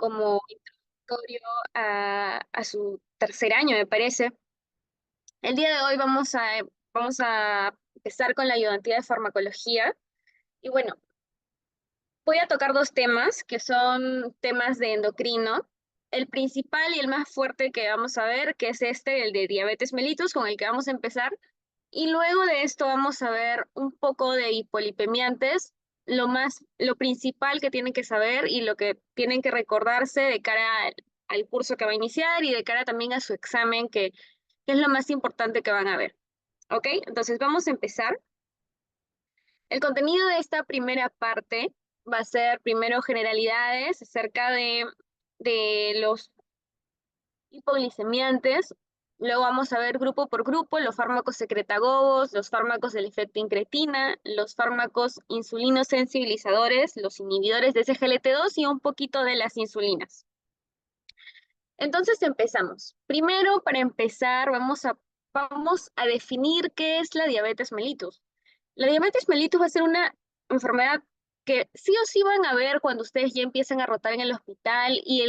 como introductorio a su tercer año, me parece. El día de hoy vamos a empezar con la ayudantía de farmacología. Y bueno, voy a tocar dos temas que son temas de endocrino. El principal y el más fuerte que vamos a ver, que es este, el de diabetes mellitus, con el que vamos a empezar. Y luego de esto vamos a ver un poco de hipolipemiantes, lo principal que tienen que saber y lo que tienen que recordarse de cara al curso que va a iniciar y de cara también a su examen, que es lo más importante que van a ver. ¿Ok? Entonces vamos a empezar. El contenido de esta primera parte va a ser primero generalidades acerca de los hipoglicemiantes. Luego vamos a ver grupo por grupo los fármacos secretagogos, los fármacos del efecto incretina, los fármacos insulinosensibilizadores, los inhibidores de SGLT2 y un poquito de las insulinas. Entonces empezamos. Primero, para empezar, vamos a definir qué es la diabetes mellitus. La diabetes mellitus va a ser una enfermedad que sí o sí van a ver cuando ustedes ya empiezan a rotar en el hospital y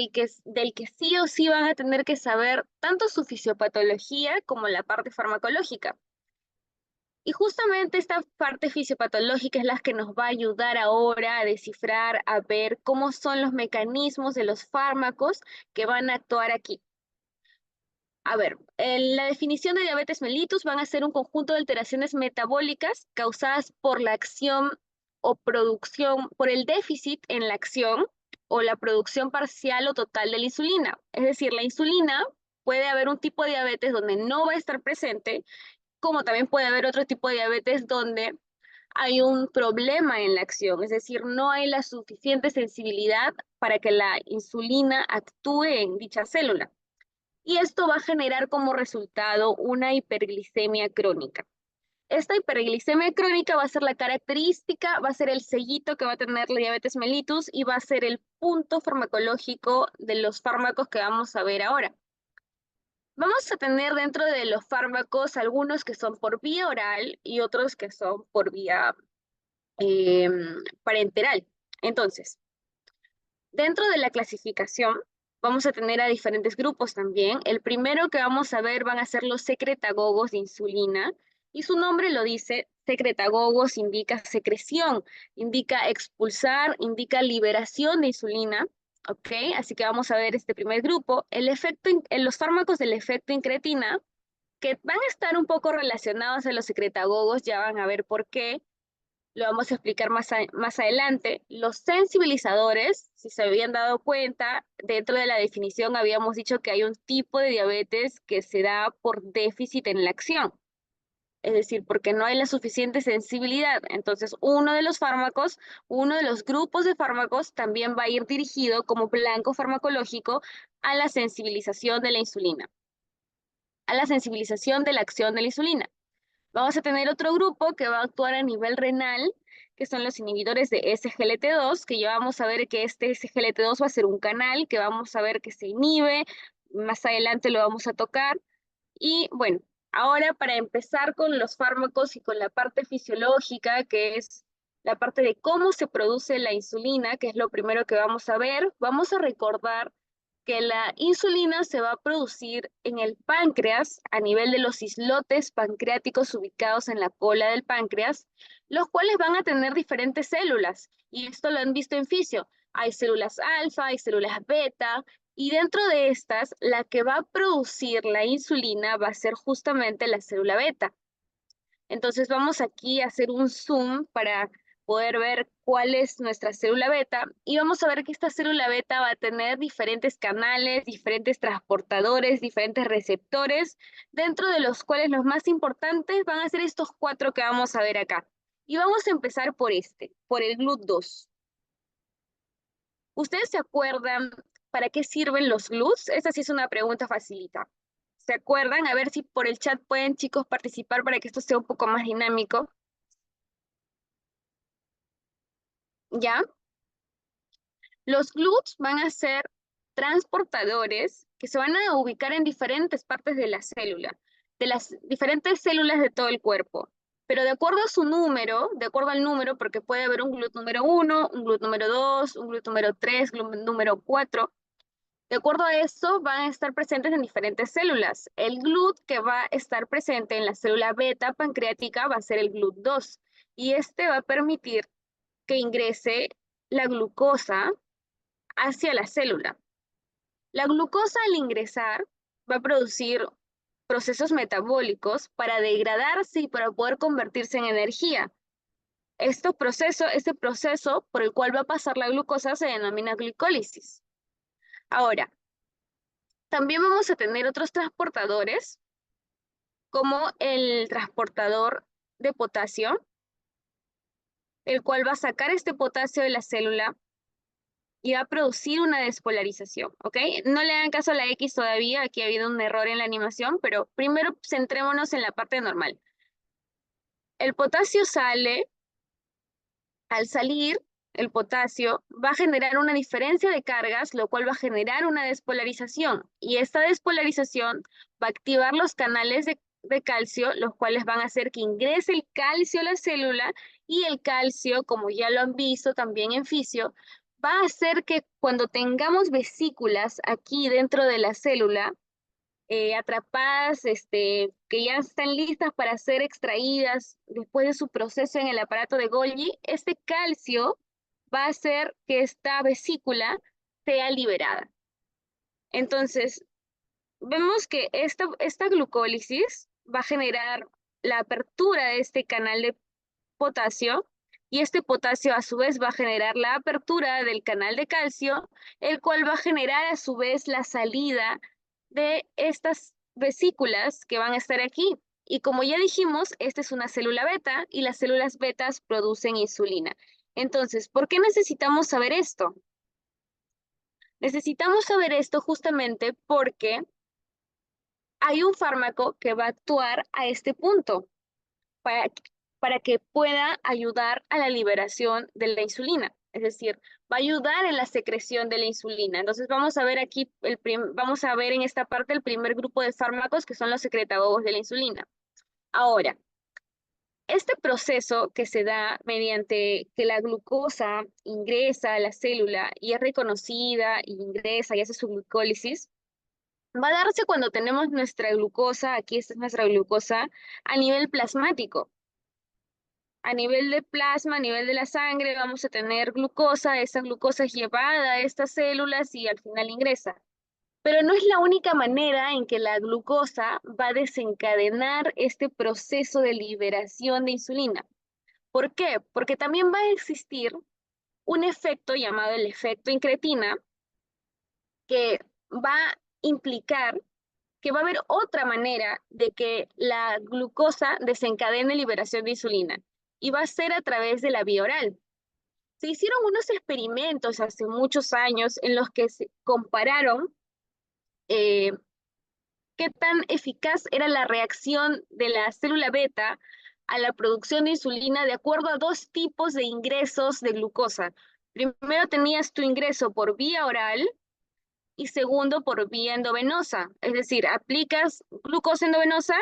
del que sí o sí van a tener que saber tanto su fisiopatología como la parte farmacológica. Y justamente esta parte fisiopatológica es la que nos va a ayudar ahora a descifrar, a ver cómo son los mecanismos de los fármacos que van a actuar aquí. A ver, la definición de diabetes mellitus van a ser un conjunto de alteraciones metabólicas causadas por la acción o producción, por el déficit en la acción o la producción parcial o total de la insulina. Es decir, la insulina puede haber un tipo de diabetes donde no va a estar presente, como también puede haber otro tipo de diabetes donde hay un problema en la acción, es decir, no hay la suficiente sensibilidad para que la insulina actúe en dicha célula y esto va a generar como resultado una hiperglicemia crónica. Esta hiperglicemia crónica va a ser la característica, va a ser el sellito que va a tener la diabetes mellitus y va a ser el punto farmacológico de los fármacos que vamos a ver ahora. Vamos a tener dentro de los fármacos algunos que son por vía oral y otros que son por vía eh, parenteral. Entonces, dentro de la clasificación, vamos a tener a diferentes grupos también. El primero que vamos a ver van a ser los secretagogos de insulina, y su nombre lo dice, secretagogos indica secreción, indica expulsar, indica liberación de insulina, ¿ok? Así que vamos a ver este primer grupo. En los fármacos del efecto incretina, que van a estar un poco relacionados a los secretagogos, ya van a ver por qué lo vamos a explicar más adelante. Los sensibilizadores, si se habían dado cuenta, dentro de la definición habíamos dicho que hay un tipo de diabetes que se da por déficit en la acción, es decir, porque no hay la suficiente sensibilidad. Entonces, uno de los grupos de fármacos también va a ir dirigido como blanco farmacológico a la sensibilización de la insulina, a la sensibilización de la acción de la insulina. Vamos a tener otro grupo que va a actuar a nivel renal, que son los inhibidores de SGLT2, que ya vamos a ver que este SGLT2 va a ser un canal que vamos a ver que se inhibe, más adelante lo vamos a tocar. Y bueno, ahora para empezar con los fármacos y con la parte fisiológica, que es la parte de cómo se produce la insulina, que es lo primero que vamos a ver, vamos a recordar que la insulina se va a producir en el páncreas a nivel de los islotes pancreáticos ubicados en la cola del páncreas, los cuales van a tener diferentes células. Y esto lo han visto en fisio. Hay células alfa, hay células beta, y dentro de estas, la que va a producir la insulina va a ser justamente la célula beta. Entonces vamos aquí a hacer un zoom para poder ver cuál es nuestra célula beta y vamos a ver que esta célula beta va a tener diferentes canales, diferentes transportadores, diferentes receptores, dentro de los cuales los más importantes van a ser estos cuatro que vamos a ver acá. Y vamos a empezar por por el GLUT2. ¿Ustedes se acuerdan para qué sirven los GLUTs? Esta sí es una pregunta facilita. ¿Se acuerdan? A ver si por el chat pueden, chicos, participar para que esto sea un poco más dinámico. ¿Ya? Los GLUTs van a ser transportadores que se van a ubicar en diferentes partes de la célula, de las diferentes células de todo el cuerpo. Pero de acuerdo a su número, de acuerdo al número, porque puede haber un GLUT número 1, un GLUT número 2, un GLUT número 3, GLUT número 4, De acuerdo a esto, van a estar presentes en diferentes células. El GLUT que va a estar presente en la célula beta pancreática va a ser el GLUT2 y este va a permitir que ingrese la glucosa hacia la célula. La glucosa al ingresar va a producir procesos metabólicos para degradarse y para poder convertirse en energía. Este proceso por el cual va a pasar la glucosa se denomina glicólisis. Ahora, también vamos a tener otros transportadores, como el transportador de potasio, el cual va a sacar este potasio de la célula y va a producir una despolarización, ¿ok? No le hagan caso a la X todavía, aquí ha habido un error en la animación, pero primero centrémonos en la parte normal. El potasio sale, al salir, el potasio va a generar una diferencia de cargas, lo cual va a generar una despolarización, y esta despolarización va a activar los canales de calcio, los cuales van a hacer que ingrese el calcio a la célula, y el calcio, como ya lo han visto también en fisio, va a hacer que cuando tengamos vesículas aquí dentro de la célula, atrapadas, que ya están listas para ser extraídas después de su proceso en el aparato de Golgi, este calcio va a hacer que esta vesícula sea liberada. Entonces, vemos que esta glucólisis va a generar la apertura de este canal de potasio, y este potasio a su vez va a generar la apertura del canal de calcio, el cual va a generar a su vez la salida de estas vesículas que van a estar aquí. Y como ya dijimos, esta es una célula beta y las células betas producen insulina. Entonces, ¿por qué necesitamos saber esto? Necesitamos saber esto justamente porque hay un fármaco que va a actuar a este punto para, para que pueda ayudar a la liberación de la insulina. Es decir, va a ayudar en la secreción de la insulina. Entonces vamos a ver aquí, vamos a ver en esta parte el primer grupo de fármacos que son los secretagogos de la insulina. Ahora, este proceso que se da mediante que la glucosa ingresa a la célula y es reconocida, y ingresa y hace su glucólisis, va a darse cuando tenemos nuestra glucosa, aquí esta es nuestra glucosa, a nivel plasmático. A nivel de plasma, a nivel de la sangre, vamos a tener glucosa, esa glucosa es llevada a estas células y al final ingresa. Pero no es la única manera en que la glucosa va a desencadenar este proceso de liberación de insulina. ¿Por qué? Porque también va a existir un efecto llamado el efecto incretina, que va a implicar que va a haber otra manera de que la glucosa desencadene liberación de insulina, y va a ser a través de la vía oral. Se hicieron unos experimentos hace muchos años en los que se compararon eh, qué tan eficaz era la reacción de la célula beta a la producción de insulina de acuerdo a dos tipos de ingresos de glucosa. Primero tenías tu ingreso por vía oral y segundo por vía endovenosa, es decir, aplicas glucosa endovenosa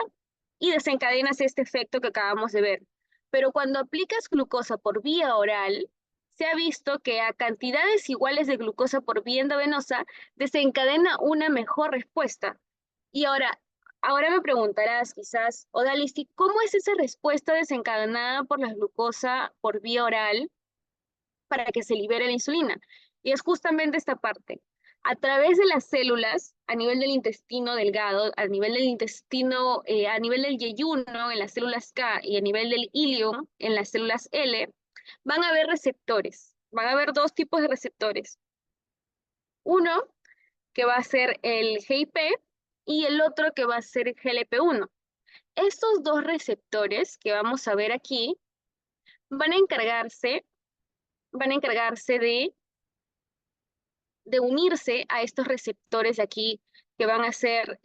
y desencadenas este efecto que acabamos de ver. Pero cuando aplicas glucosa por vía oral, se ha visto que a cantidades iguales de glucosa por vía endovenosa desencadena una mejor respuesta. Y ahora me preguntarás quizás, Odalisti, ¿cómo es esa respuesta desencadenada por la glucosa por vía oral para que se libere la insulina? Y es justamente esta parte. A través de las células, a nivel del intestino delgado, a nivel del intestino, a nivel del yeyuno, en las células K, y a nivel del ilium, en las células L, van a haber receptores. Van a haber dos tipos de receptores. Uno que va a ser el GIP y el otro que va a ser el GLP-1. Estos dos receptores que vamos a ver aquí van a encargarse, de unirse a estos receptores de aquí, que van a ser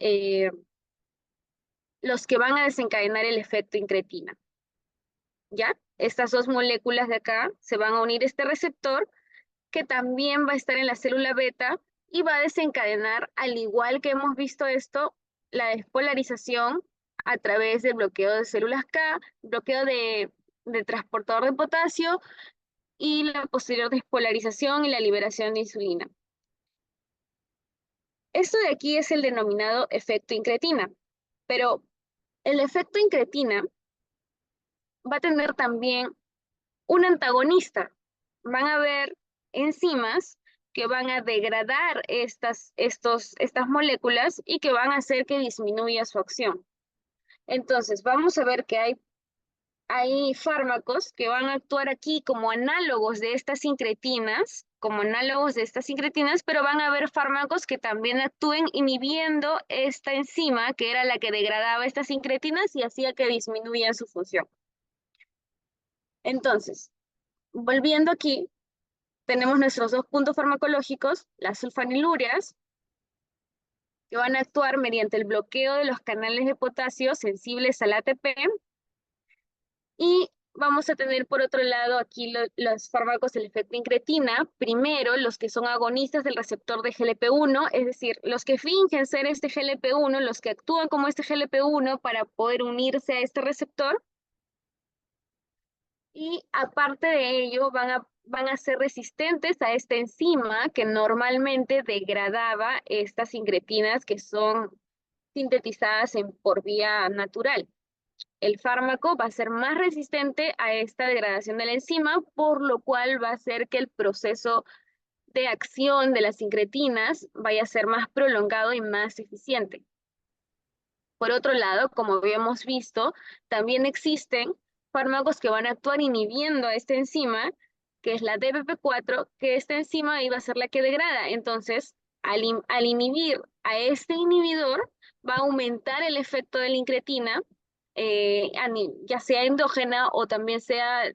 los que van a desencadenar el efecto incretina. ¿Ya? Estas dos moléculas de acá se van a unir a este receptor, que también va a estar en la célula beta y va a desencadenar, al igual que hemos visto esto, la despolarización a través del bloqueo de células K, bloqueo de transportador de potasio y la posterior despolarización y la liberación de insulina. Esto de aquí es el denominado efecto incretina, pero el efecto incretina va a tener también un antagonista. Van a haber enzimas que van a degradar estas moléculas y que van a hacer que disminuya su acción. Entonces, vamos a ver que hay fármacos que van a actuar aquí como análogos de estas incretinas, pero van a haber fármacos que también actúen inhibiendo esta enzima que era la que degradaba estas incretinas y hacía que disminuyan su función. Entonces, volviendo aquí, tenemos nuestros dos puntos farmacológicos, las sulfanilurias, que van a actuar mediante el bloqueo de los canales de potasio sensibles al ATP, y vamos a tener por otro lado aquí los fármacos del efecto incretina, primero los que son agonistas del receptor de GLP-1, es decir, los que fingen ser este GLP-1, los que actúan como este GLP-1 para poder unirse a este receptor, y aparte de ello van a ser resistentes a esta enzima que normalmente degradaba estas incretinas que son sintetizadas por vía natural. El fármaco va a ser más resistente a esta degradación de la enzima, por lo cual va a hacer que el proceso de acción de las incretinas vaya a ser más prolongado y más eficiente. Por otro lado, como habíamos visto, también existen fármacos que van a actuar inhibiendo a esta enzima, que es la DPP4, que esta enzima iba a ser la que degrada. Entonces, al inhibir a este inhibidor, va a aumentar el efecto de la incretina, ya sea endógena o también sea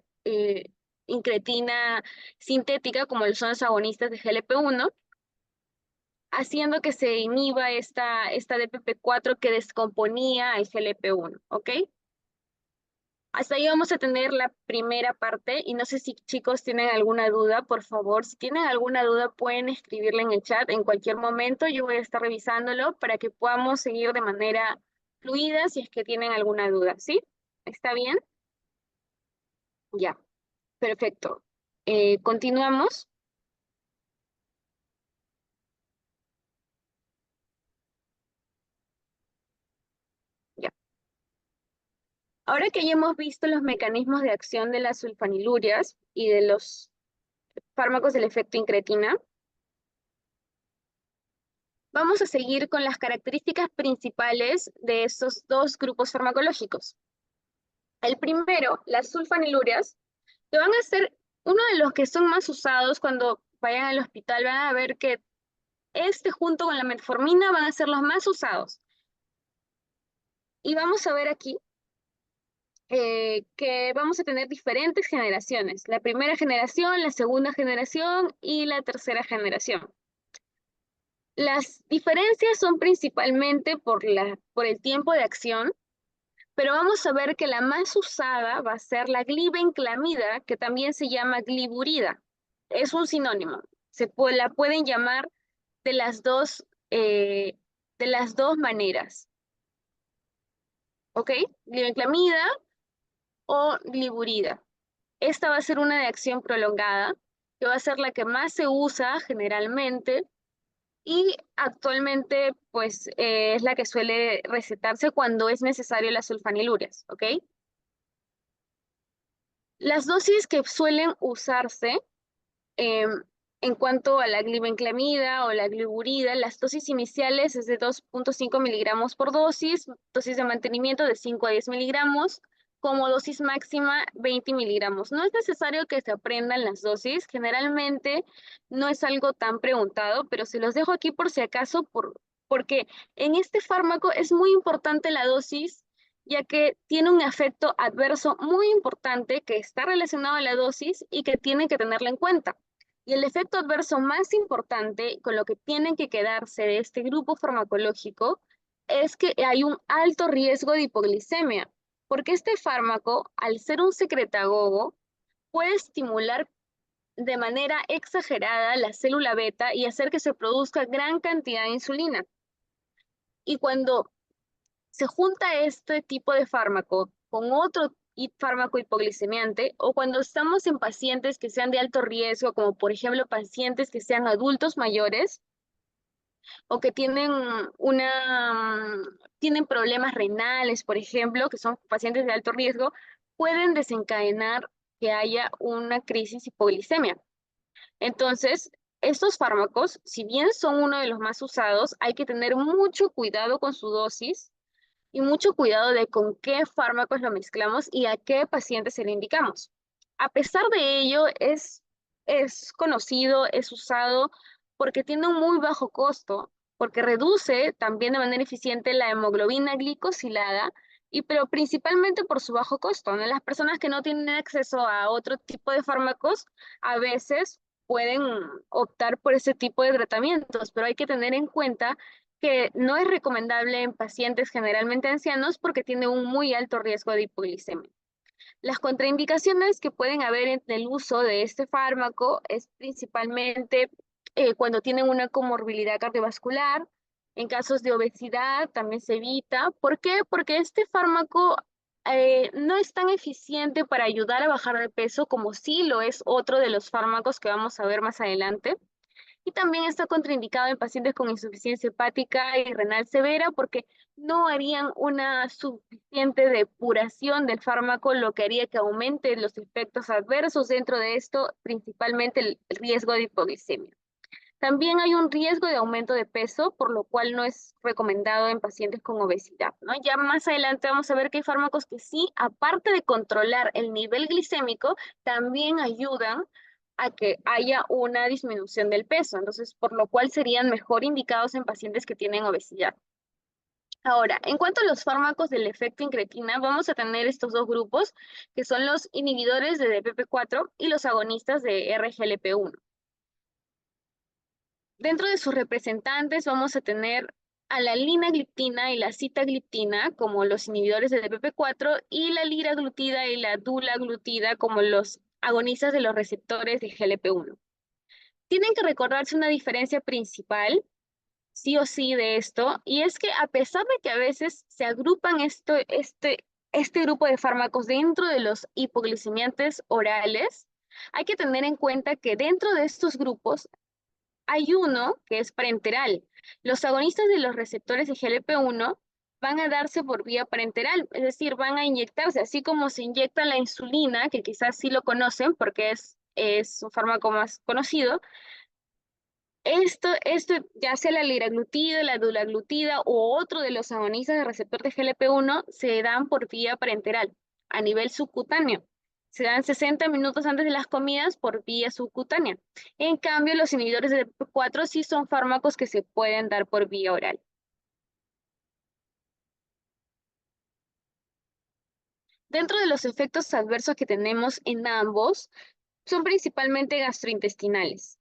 incretina sintética, como son los agonistas de GLP-1, haciendo que se inhiba esta DPP4 que descomponía el GLP-1, ¿ok? Hasta ahí vamos a tener la primera parte y no sé si chicos tienen alguna duda, por favor, si tienen alguna duda pueden escribirla en el chat en cualquier momento, yo voy a estar revisándolo para que podamos seguir de manera fluida si es que tienen alguna duda, ¿sí? ¿Está bien? Ya, perfecto. Continuamos. Ya. Ahora que ya hemos visto los mecanismos de acción de las sulfanilurias y de los fármacos del efecto incretina, vamos a seguir con las características principales de estos dos grupos farmacológicos. El primero, las sulfanilurias, que van a ser uno de los que son más usados cuando vayan al hospital, van a ver que este junto con la metformina van a ser los más usados. Y vamos a ver aquí que vamos a tener diferentes generaciones, la primera generación, la segunda generación y la tercera generación. Las diferencias son principalmente por el tiempo de acción, pero vamos a ver que la más usada va a ser la glibenclamida, que también se llama gliburida. Es un sinónimo. La pueden llamar de eh, de las dos maneras. ¿Ok? Glibenclamida o gliburida. Esta va a ser una de acción prolongada, que va a ser la que más se usa generalmente y actualmente pues es la que suele recetarse cuando es necesario las sulfanilurias, ¿ok? Las dosis que suelen usarse em, en cuanto a la glibenclamida o la gliburida, las dosis iniciales es de 2.5 miligramos por dosis de mantenimiento de 5 a 10 miligramos, como dosis máxima 20 miligramos. No es necesario que se aprendan las dosis, generalmente no es algo tan preguntado, pero se los dejo aquí por si acaso, porque en este fármaco es muy importante la dosis, ya que tiene un efecto adverso muy importante que está relacionado a la dosis y que tienen que tenerlo en cuenta. Y el efecto adverso más importante con lo que tienen que quedarse de este grupo farmacológico es que hay un alto riesgo de hipoglicemia, porque este fármaco, al ser un secretagogo, puede estimular de manera exagerada la célula beta y hacer que se produzca gran cantidad de insulina. Y cuando se junta este tipo de fármaco con otro fármaco hipoglicemiante o cuando estamos en pacientes que sean de alto riesgo, como por ejemplo pacientes que sean adultos mayores, o que tienen tienen problemas renales, por ejemplo, que son pacientes de alto riesgo, pueden desencadenar que haya una crisis hipoglicemia. Entonces, estos fármacos, si bien son uno de los más usados, hay que tener mucho cuidado con su dosis y mucho cuidado de con qué fármacos lo mezclamos y a qué pacientes se le indicamos. A pesar de ello, es conocido, es usado porque tiene un muy bajo costo, porque reduce también de manera eficiente la hemoglobina glicosilada, y pero principalmente por su bajo costo, ¿no? Las personas que no tienen acceso a otro tipo de fármacos a veces pueden optar por ese tipo de tratamientos, pero hay que tener en cuenta que no es recomendable en pacientes generalmente ancianos porque tiene un muy alto riesgo de hipoglicemia. Las contraindicaciones que pueden haber en el uso de este fármaco es principalmente cuando tienen una comorbilidad cardiovascular. En casos de obesidad también se evita. ¿Por qué? Porque este fármaco no es tan eficiente para ayudar a bajar de peso como sí lo es otro de los fármacos que vamos a ver más adelante. Y también está contraindicado en pacientes con insuficiencia hepática y renal severa porque no harían una suficiente depuración del fármaco, lo que haría que aumente los efectos adversos. Dentro de esto, principalmente el riesgo de hipoglicemia. También hay un riesgo de aumento de peso, por lo cual no es recomendado en pacientes con obesidad, ¿no? Ya más adelante vamos a ver que hay fármacos que sí, aparte de controlar el nivel glicémico, también ayudan a que haya una disminución del peso, entonces, por lo cual serían mejor indicados en pacientes que tienen obesidad. Ahora, en cuanto a los fármacos del efecto incretina, vamos a tener estos dos grupos, que son los inhibidores de DPP4 y los agonistas de RGLP1. Dentro de sus representantes vamos a tener a la linagliptina y la sitagliptina como los inhibidores de DPP4 y la liraglutida y la dulaglutida como los agonistas de los receptores de GLP1. Tienen que recordarse una diferencia principal, sí o sí, de esto, y es que a pesar de que a veces se agrupan este grupo de fármacos dentro de los hipoglicemiantes orales, hay que tener en cuenta que dentro de estos grupos hay uno que es parenteral. Los agonistas de los receptores de GLP1 van a darse por vía parenteral, es decir, van a inyectarse, así como se inyecta la insulina, que quizás sí lo conocen porque es un fármaco más conocido. Esto ya sea la liraglutida, la dulaglutida o otro de los agonistas de receptor de GLP1 se dan por vía parenteral a nivel subcutáneo. Se dan 60 minutos antes de las comidas por vía subcutánea. En cambio, los inhibidores de DPP4 sí son fármacos que se pueden dar por vía oral. Dentro de los efectos adversos que tenemos en ambos, son principalmente gastrointestinales.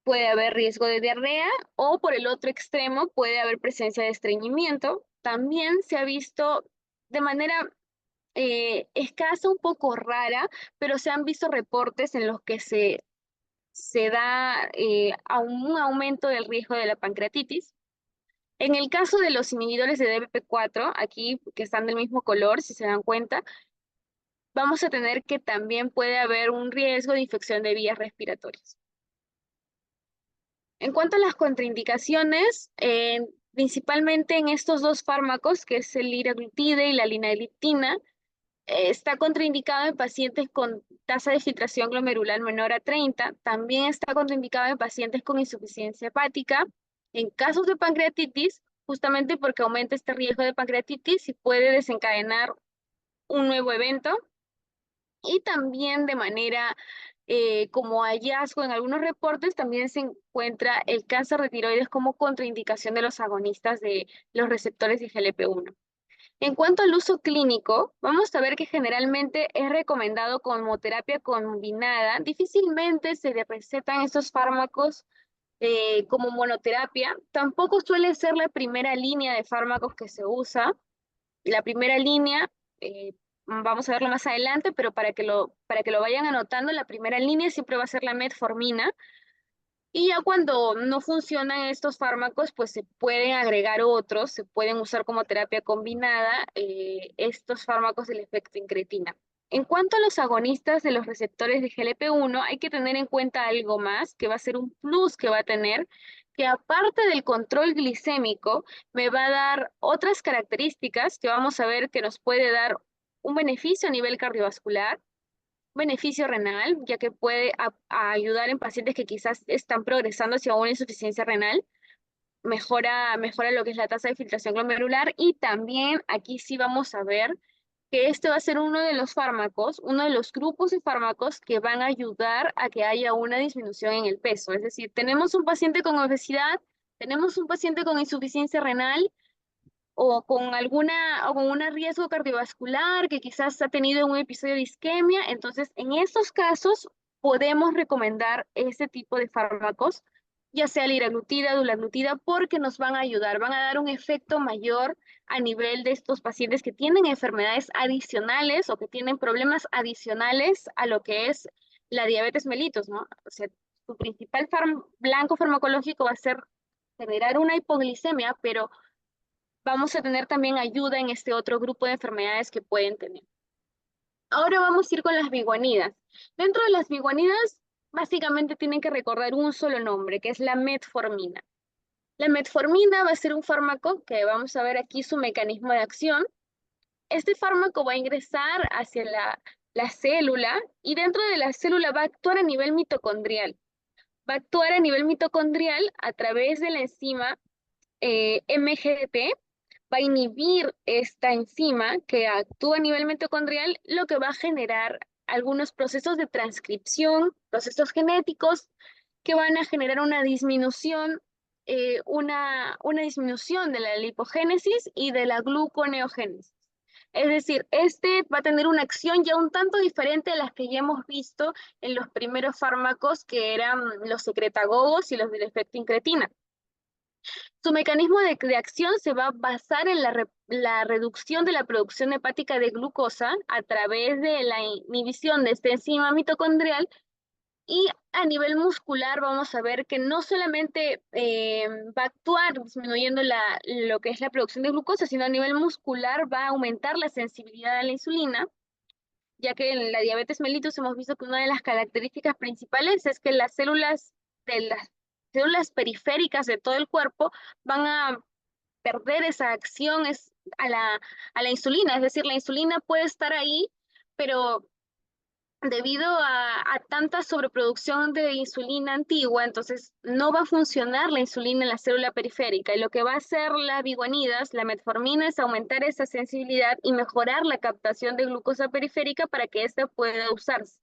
Puede haber riesgo de diarrea o por el otro extremo puede haber presencia de estreñimiento. También se ha visto de manera escasa, un poco rara, pero se han visto reportes en los que se da un aumento del riesgo de la pancreatitis. En el caso de los inhibidores de DPP4, aquí que están del mismo color, si se dan cuenta, vamos a tener que también puede haber un riesgo de infección de vías respiratorias. En cuanto a las contraindicaciones, principalmente en estos dos fármacos, que es el liraglutide y la linagliptina, está contraindicado en pacientes con tasa de filtración glomerular menor a 30. También está contraindicado en pacientes con insuficiencia hepática. En casos de pancreatitis, justamente porque aumenta este riesgo de pancreatitis y puede desencadenar un nuevo evento. Y también de manera como hallazgo en algunos reportes, también se encuentra el cáncer de tiroides como contraindicación de los agonistas de los receptores de GLP1. En cuanto al uso clínico, vamos a ver que generalmente es recomendado como terapia combinada. Difícilmente se le recetan estos fármacos como monoterapia. Tampoco suele ser la primera línea de fármacos que se usa. La primera línea, vamos a verlo más adelante, pero para que lo vayan anotando, la primera línea siempre va a ser la metformina. Y ya cuando no funcionan estos fármacos, pues se pueden agregar otros, se pueden usar como terapia combinada estos fármacos del efecto incretina. En cuanto a los agonistas de los receptores de GLP1, hay que tener en cuenta algo más, que va a ser un plus que va a tener, que aparte del control glicémico, me va a dar otras características que vamos a ver que nos puede dar un beneficio a nivel cardiovascular, beneficio renal, ya que puede a ayudar en pacientes que quizás están progresando hacia una insuficiencia renal, mejora lo que es la tasa de filtración glomerular y también aquí sí vamos a ver que este va a ser uno de los fármacos, uno de los grupos de fármacos que van a ayudar a que haya una disminución en el peso. Es decir, tenemos un paciente con obesidad, tenemos un paciente con insuficiencia renal o con un riesgo cardiovascular que quizás ha tenido un episodio de isquemia. Entonces, en estos casos podemos recomendar este tipo de fármacos, ya sea liraglutida, dulaglutida, porque nos van a ayudar, van a dar un efecto mayor a nivel de estos pacientes que tienen enfermedades adicionales o que tienen problemas adicionales a lo que es la diabetes mellitus, ¿no? O sea, su principal blanco farmacológico va a ser generar una hipoglicemia, pero vamos a tener también ayuda en este otro grupo de enfermedades que pueden tener. Ahora vamos a ir con las biguanidas. Dentro de las biguanidas, básicamente tienen que recordar un solo nombre, que es la metformina. La metformina va a ser un fármaco que vamos a ver aquí su mecanismo de acción. Este fármaco va a ingresar hacia la célula y dentro de la célula va a actuar a nivel mitocondrial. Va a actuar a nivel mitocondrial a través de la enzima MGT, va a inhibir esta enzima que actúa a nivel mitocondrial, lo que va a generar algunos procesos de transcripción, procesos genéticos que van a generar una disminución de la lipogénesis y de la gluconeogénesis. Es decir, este va a tener una acción ya un tanto diferente a las que ya hemos visto en los primeros fármacos que eran los secretagogos y los del efecto incretina. Su mecanismo de acción se va a basar en la reducción de la producción hepática de glucosa a través de la inhibición de esta enzima mitocondrial y a nivel muscular vamos a ver que no solamente va a actuar disminuyendo lo que es la producción de glucosa, sino a nivel muscular va a aumentar la sensibilidad a la insulina, ya que en la diabetes mellitus hemos visto que una de las características principales es que las células periféricas de todo el cuerpo van a perder esa acción a la insulina, es decir, la insulina puede estar ahí, pero debido a tanta sobreproducción de insulina antigua, entonces no va a funcionar la insulina en la célula periférica. Y lo que va a hacer la biguanidas, la metformina, es aumentar esa sensibilidad y mejorar la captación de glucosa periférica para que ésta pueda usarse.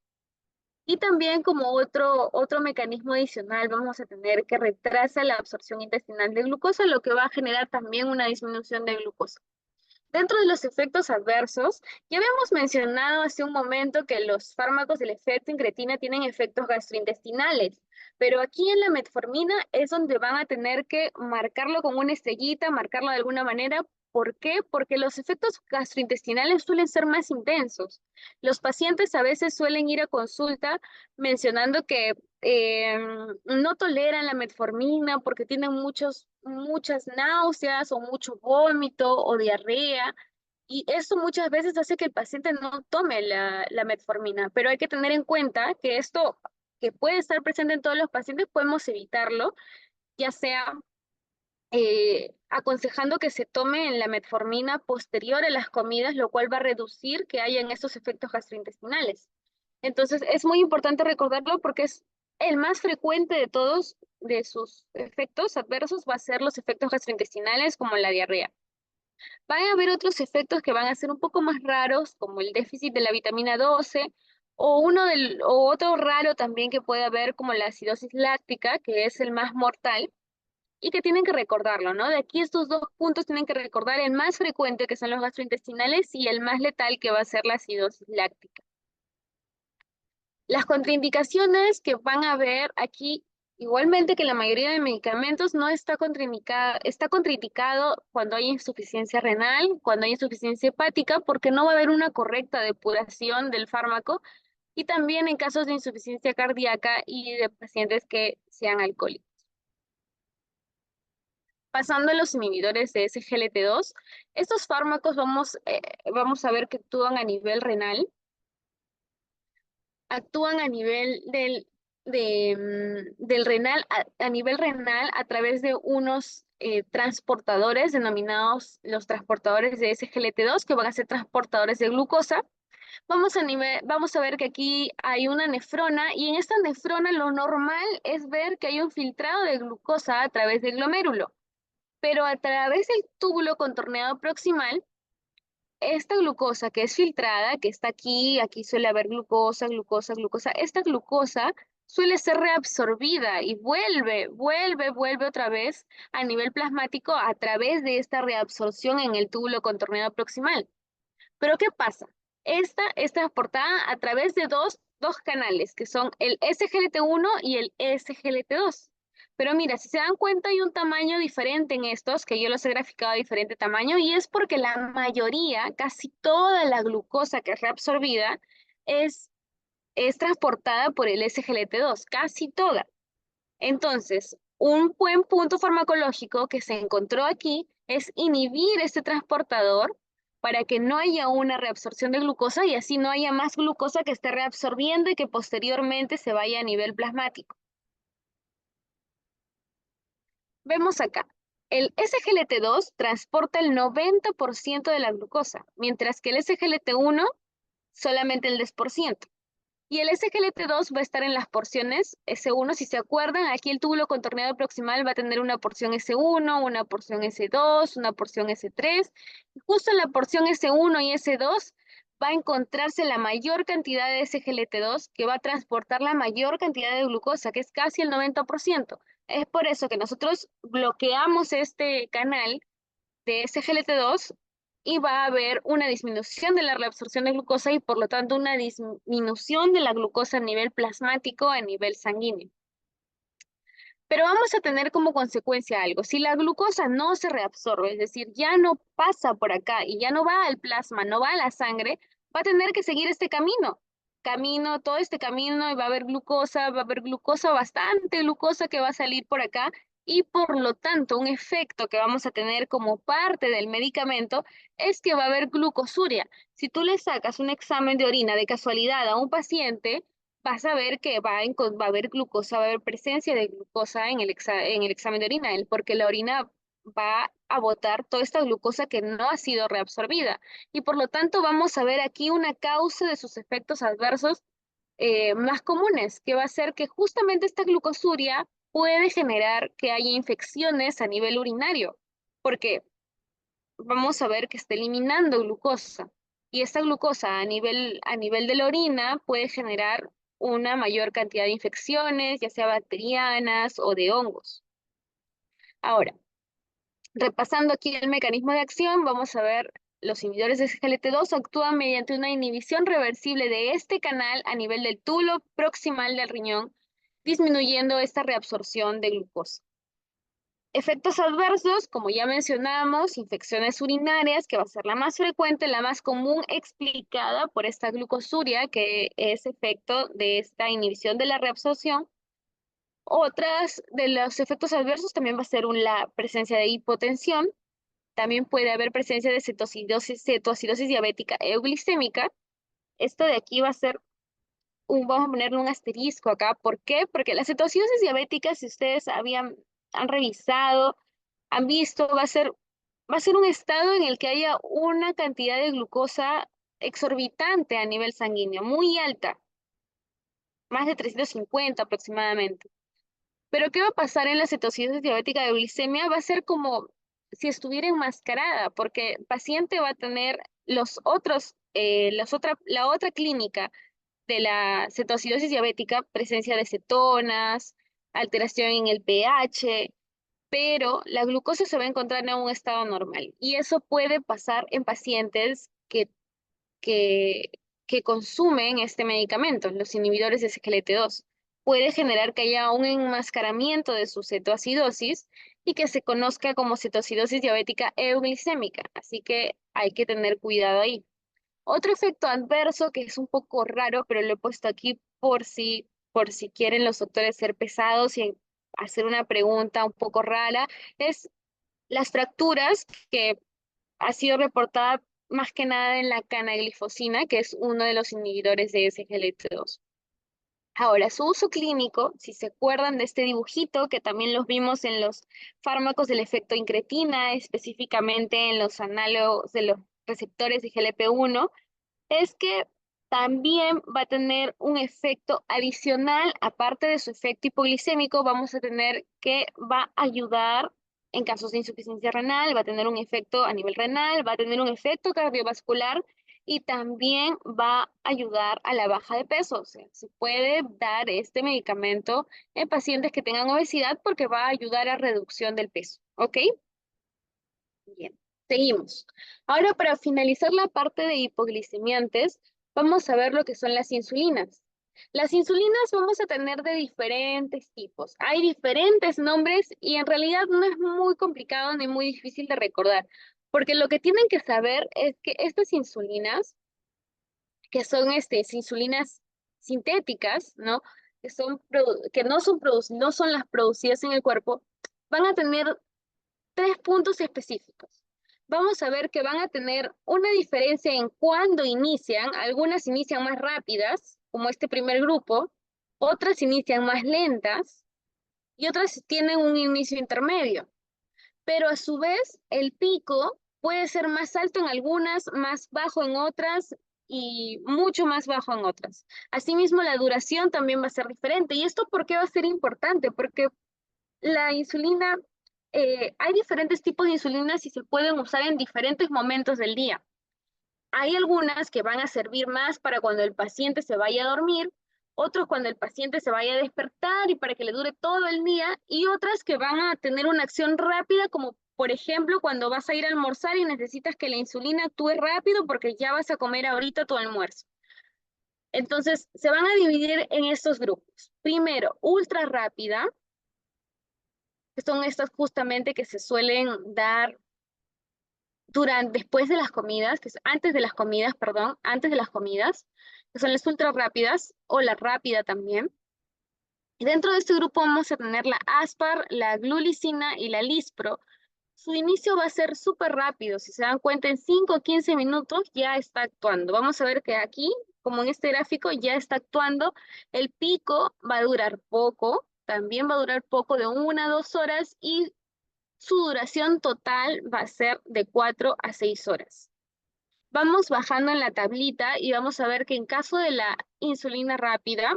Y también como otro mecanismo adicional, vamos a tener que retrasa la absorción intestinal de glucosa, lo que va a generar también una disminución de glucosa. Dentro de los efectos adversos, ya habíamos mencionado hace un momento que los fármacos del efecto incretina tienen efectos gastrointestinales, pero aquí en la metformina es donde van a tener que marcarlo con una estrellita, marcarlo de alguna manera. ¿Por qué? Porque los efectos gastrointestinales suelen ser más intensos. Los pacientes a veces suelen ir a consulta mencionando que no toleran la metformina porque tienen muchas náuseas o mucho vómito o diarrea. Y esto muchas veces hace que el paciente no tome la metformina, pero hay que tener en cuenta que esto, que puede estar presente en todos los pacientes, podemos evitarlo, ya sea aconsejando que se tome la metformina posterior a las comidas, lo cual va a reducir que hayan estos efectos gastrointestinales. Entonces, es muy importante recordarlo porque es el más frecuente de todos de sus efectos adversos va a ser los efectos gastrointestinales como la diarrea. Van a haber otros efectos que van a ser un poco más raros, como el déficit de la vitamina 12, o otro raro también que puede haber como la acidosis láctica, que es el más mortal, y que tienen que recordarlo, ¿no? De aquí estos dos puntos tienen que recordar el más frecuente, que son los gastrointestinales, y el más letal, que va a ser la acidosis láctica. Las contraindicaciones que van a ver aquí, igualmente que la mayoría de medicamentos, no está contraindicado, está contraindicado cuando hay insuficiencia renal, cuando hay insuficiencia hepática, porque no va a haber una correcta depuración del fármaco, y también en casos de insuficiencia cardíaca y de pacientes que sean alcohólicos. Pasando a los inhibidores de SGLT2, estos fármacos vamos a ver que actúan a nivel renal, actúan a nivel del renal, a nivel renal, a través de unos transportadores denominados los transportadores de SGLT2, que van a ser transportadores de glucosa. Vamos a ver que aquí hay una nefrona y en esta nefrona lo normal es ver que hay un filtrado de glucosa a través del glomérulo, pero a través del túbulo contorneado proximal, esta glucosa que es filtrada, que está aquí, aquí suele haber glucosa, glucosa, glucosa, esta glucosa suele ser reabsorbida y vuelve otra vez a nivel plasmático a través de esta reabsorción en el túbulo contorneado proximal. Pero ¿qué pasa? Esta es transportada a través de dos canales, que son el SGLT1 y el SGLT2. Pero mira, si se dan cuenta hay un tamaño diferente en estos, que yo los he graficado de diferente tamaño, y es porque la mayoría, casi toda la glucosa que es reabsorbida, es, es transportada por el SGLT2, casi toda. Entonces, un buen punto farmacológico que se encontró aquí es inhibir este transportador para que no haya una reabsorción de glucosa y así no haya más glucosa que esté reabsorbiendo y que posteriormente se vaya a nivel plasmático. Vemos acá, el SGLT2 transporta el 90% de la glucosa, mientras que el SGLT1 solamente el 10%. Y el SGLT2 va a estar en las porciones S1, si se acuerdan, aquí el túbulo contorneado proximal va a tener una porción S1, una porción S2, una porción S3. Y justo en la porción S1 y S2 va a encontrarse la mayor cantidad de SGLT2 que va a transportar la mayor cantidad de glucosa, que es casi el 90%. Es por eso que nosotros bloqueamos este canal de SGLT2 y va a haber una disminución de la reabsorción de glucosa y por lo tanto una disminución de la glucosa a nivel plasmático, a nivel sanguíneo. Pero vamos a tener como consecuencia algo. Si la glucosa no se reabsorbe, es decir, ya no pasa por acá y ya no va al plasma, no va a la sangre, va a tener que seguir este camino. Todo este camino y va a haber glucosa, bastante glucosa que va a salir por acá y por lo tanto un efecto que vamos a tener como parte del medicamento es que va a haber glucosuria. Si tú le sacas un examen de orina de casualidad a un paciente, vas a ver que va a haber glucosa, va a haber presencia de glucosa en en el examen de orina, porque la orina va a botar toda esta glucosa que no ha sido reabsorbida. Y por lo tanto vamos a ver aquí una causa de sus efectos adversos más comunes, que va a ser que justamente esta glucosuria puede generar que haya infecciones a nivel urinario, porque vamos a ver que está eliminando glucosa. Y esta glucosa a nivel de la orina puede generar una mayor cantidad de infecciones, ya sea bacterianas o de hongos. Ahora, repasando aquí el mecanismo de acción, vamos a ver los inhibidores de SGLT2 actúan mediante una inhibición reversible de este canal a nivel del túbulo proximal del riñón, disminuyendo esta reabsorción de glucosa. Efectos adversos, como ya mencionamos, infecciones urinarias, que va a ser la más frecuente, la más común explicada por esta glucosuria, que es efecto de esta inhibición de la reabsorción. Otras de los efectos adversos también va a ser la presencia de hipotensión, también puede haber presencia de cetoacidosis diabética euglicémica. Esto de aquí va a ser vamos a ponerle un asterisco acá. ¿Por qué? Porque la cetoacidosis diabética, si ustedes han revisado, han visto, va a ser un estado en el que haya una cantidad de glucosa exorbitante a nivel sanguíneo, muy alta, más de 350 aproximadamente. Pero ¿qué va a pasar en la cetoacidosis diabética de glicemia? Va a ser como si estuviera enmascarada, porque el paciente va a tener la otra clínica de la cetoacidosis diabética, presencia de cetonas, alteración en el pH, pero la glucosa se va a encontrar en un estado normal. Y eso puede pasar en pacientes que, que consumen este medicamento, los inhibidores de SGLT2. Puede generar que haya un enmascaramiento de su cetoacidosis y que se conozca como cetoacidosis diabética euglicémica. Así que hay que tener cuidado ahí. Otro efecto adverso que es un poco raro, pero lo he puesto aquí por si quieren los doctores ser pesados y hacer una pregunta un poco rara, es las fracturas que ha sido reportada más que nada en la canaglifosina, que es uno de los inhibidores de SGLT2. Ahora, su uso clínico, si se acuerdan de este dibujito, que también los vimos en los fármacos del efecto incretina, específicamente en los análogos de los receptores de GLP-1, es que también va a tener un efecto adicional, aparte de su efecto hipoglicémico, vamos a tener que va a ayudar en casos de insuficiencia renal, va a tener un efecto a nivel renal, va a tener un efecto cardiovascular y también va a ayudar a la baja de peso. O sea, se puede dar este medicamento en pacientes que tengan obesidad porque va a ayudar a reducción del peso. ¿Ok? Bien, seguimos. Ahora, para finalizar la parte de hipoglicemiantes, vamos a ver lo que son las insulinas. Las insulinas vamos a tener de diferentes tipos. Hay diferentes nombres y en realidad no es muy complicado ni muy difícil de recordar, porque lo que tienen que saber es que estas insulinas, que son insulinas sintéticas, ¿no? Que no son, no son las producidas en el cuerpo, van a tener tres puntos específicos. Vamos a ver que van a tener una diferencia en cuándo inician. Algunas inician más rápidas, como este primer grupo, otras inician más lentas y otras tienen un inicio intermedio. Pero a su vez, el pico puede ser más alto en algunas, más bajo en otras y mucho más bajo en otras. Asimismo, la duración también va a ser diferente. ¿Y esto por qué va a ser importante? Porque la insulina, hay diferentes tipos de insulinas y se pueden usar en diferentes momentos del día. Hay algunas que van a servir más para cuando el paciente se vaya a dormir, otros cuando el paciente se vaya a despertar y para que le dure todo el día, y otras que van a tener una acción rápida, como por ejemplo cuando vas a ir a almorzar y necesitas que la insulina actúe rápido porque ya vas a comer ahorita tu almuerzo. Entonces, se van a dividir en estos grupos. Primero, ultra rápida, que son estas justamente que se suelen dar después de las comidas, que es antes de las comidas, perdón, antes de las comidas, que son las ultra rápidas o la rápida también. Y dentro de este grupo vamos a tener la Aspar, la Glulicina y la Lispro. Su inicio va a ser súper rápido, si se dan cuenta, en 5 o 15 minutos ya está actuando. Vamos a ver que aquí, como en este gráfico, ya está actuando. El pico va a durar poco, también va a durar poco, de 1 a 2 horas, y su duración total va a ser de 4 a 6 horas. Vamos bajando en la tablita y vamos a ver que en caso de la insulina rápida,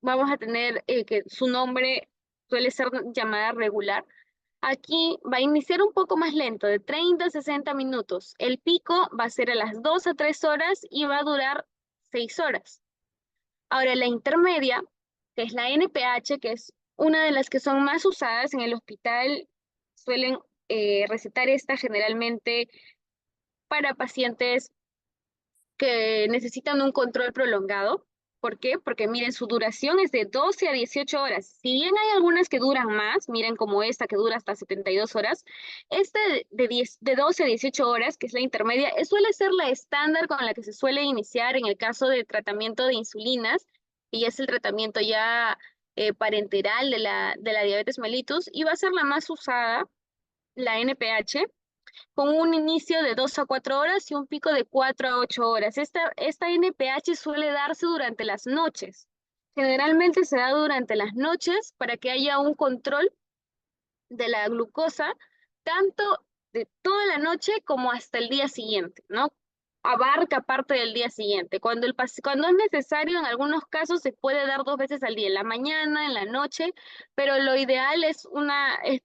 vamos a tener que su nombre suele ser llamada regular. Aquí va a iniciar un poco más lento, de 30 a 60 minutos. El pico va a ser a las 2 a 3 horas y va a durar 6 horas. Ahora, la intermedia, que es la NPH, que es una de las que son más usadas en el hospital, suelen recetar esta generalmente para pacientes que necesitan un control prolongado. ¿Por qué? Porque miren, su duración es de 12 a 18 horas. Si bien hay algunas que duran más, miren como esta que dura hasta 72 horas, esta de 12 a 18 horas, que es la intermedia, suele ser la estándar con la que se suele iniciar en el caso de tratamiento de insulinas, y es el tratamiento ya parenteral de la diabetes mellitus, y va a ser la más usada, la NPH, con un inicio de 2 a 4 horas y un pico de 4 a 8 horas. Esta NPH suele darse durante las noches. Generalmente se da durante las noches para que haya un control de la glucosa, tanto de toda la noche como hasta el día siguiente, ¿no? Abarca parte del día siguiente. Cuando es necesario, en algunos casos se puede dar 2 veces al día, en la mañana, en la noche, pero lo ideal es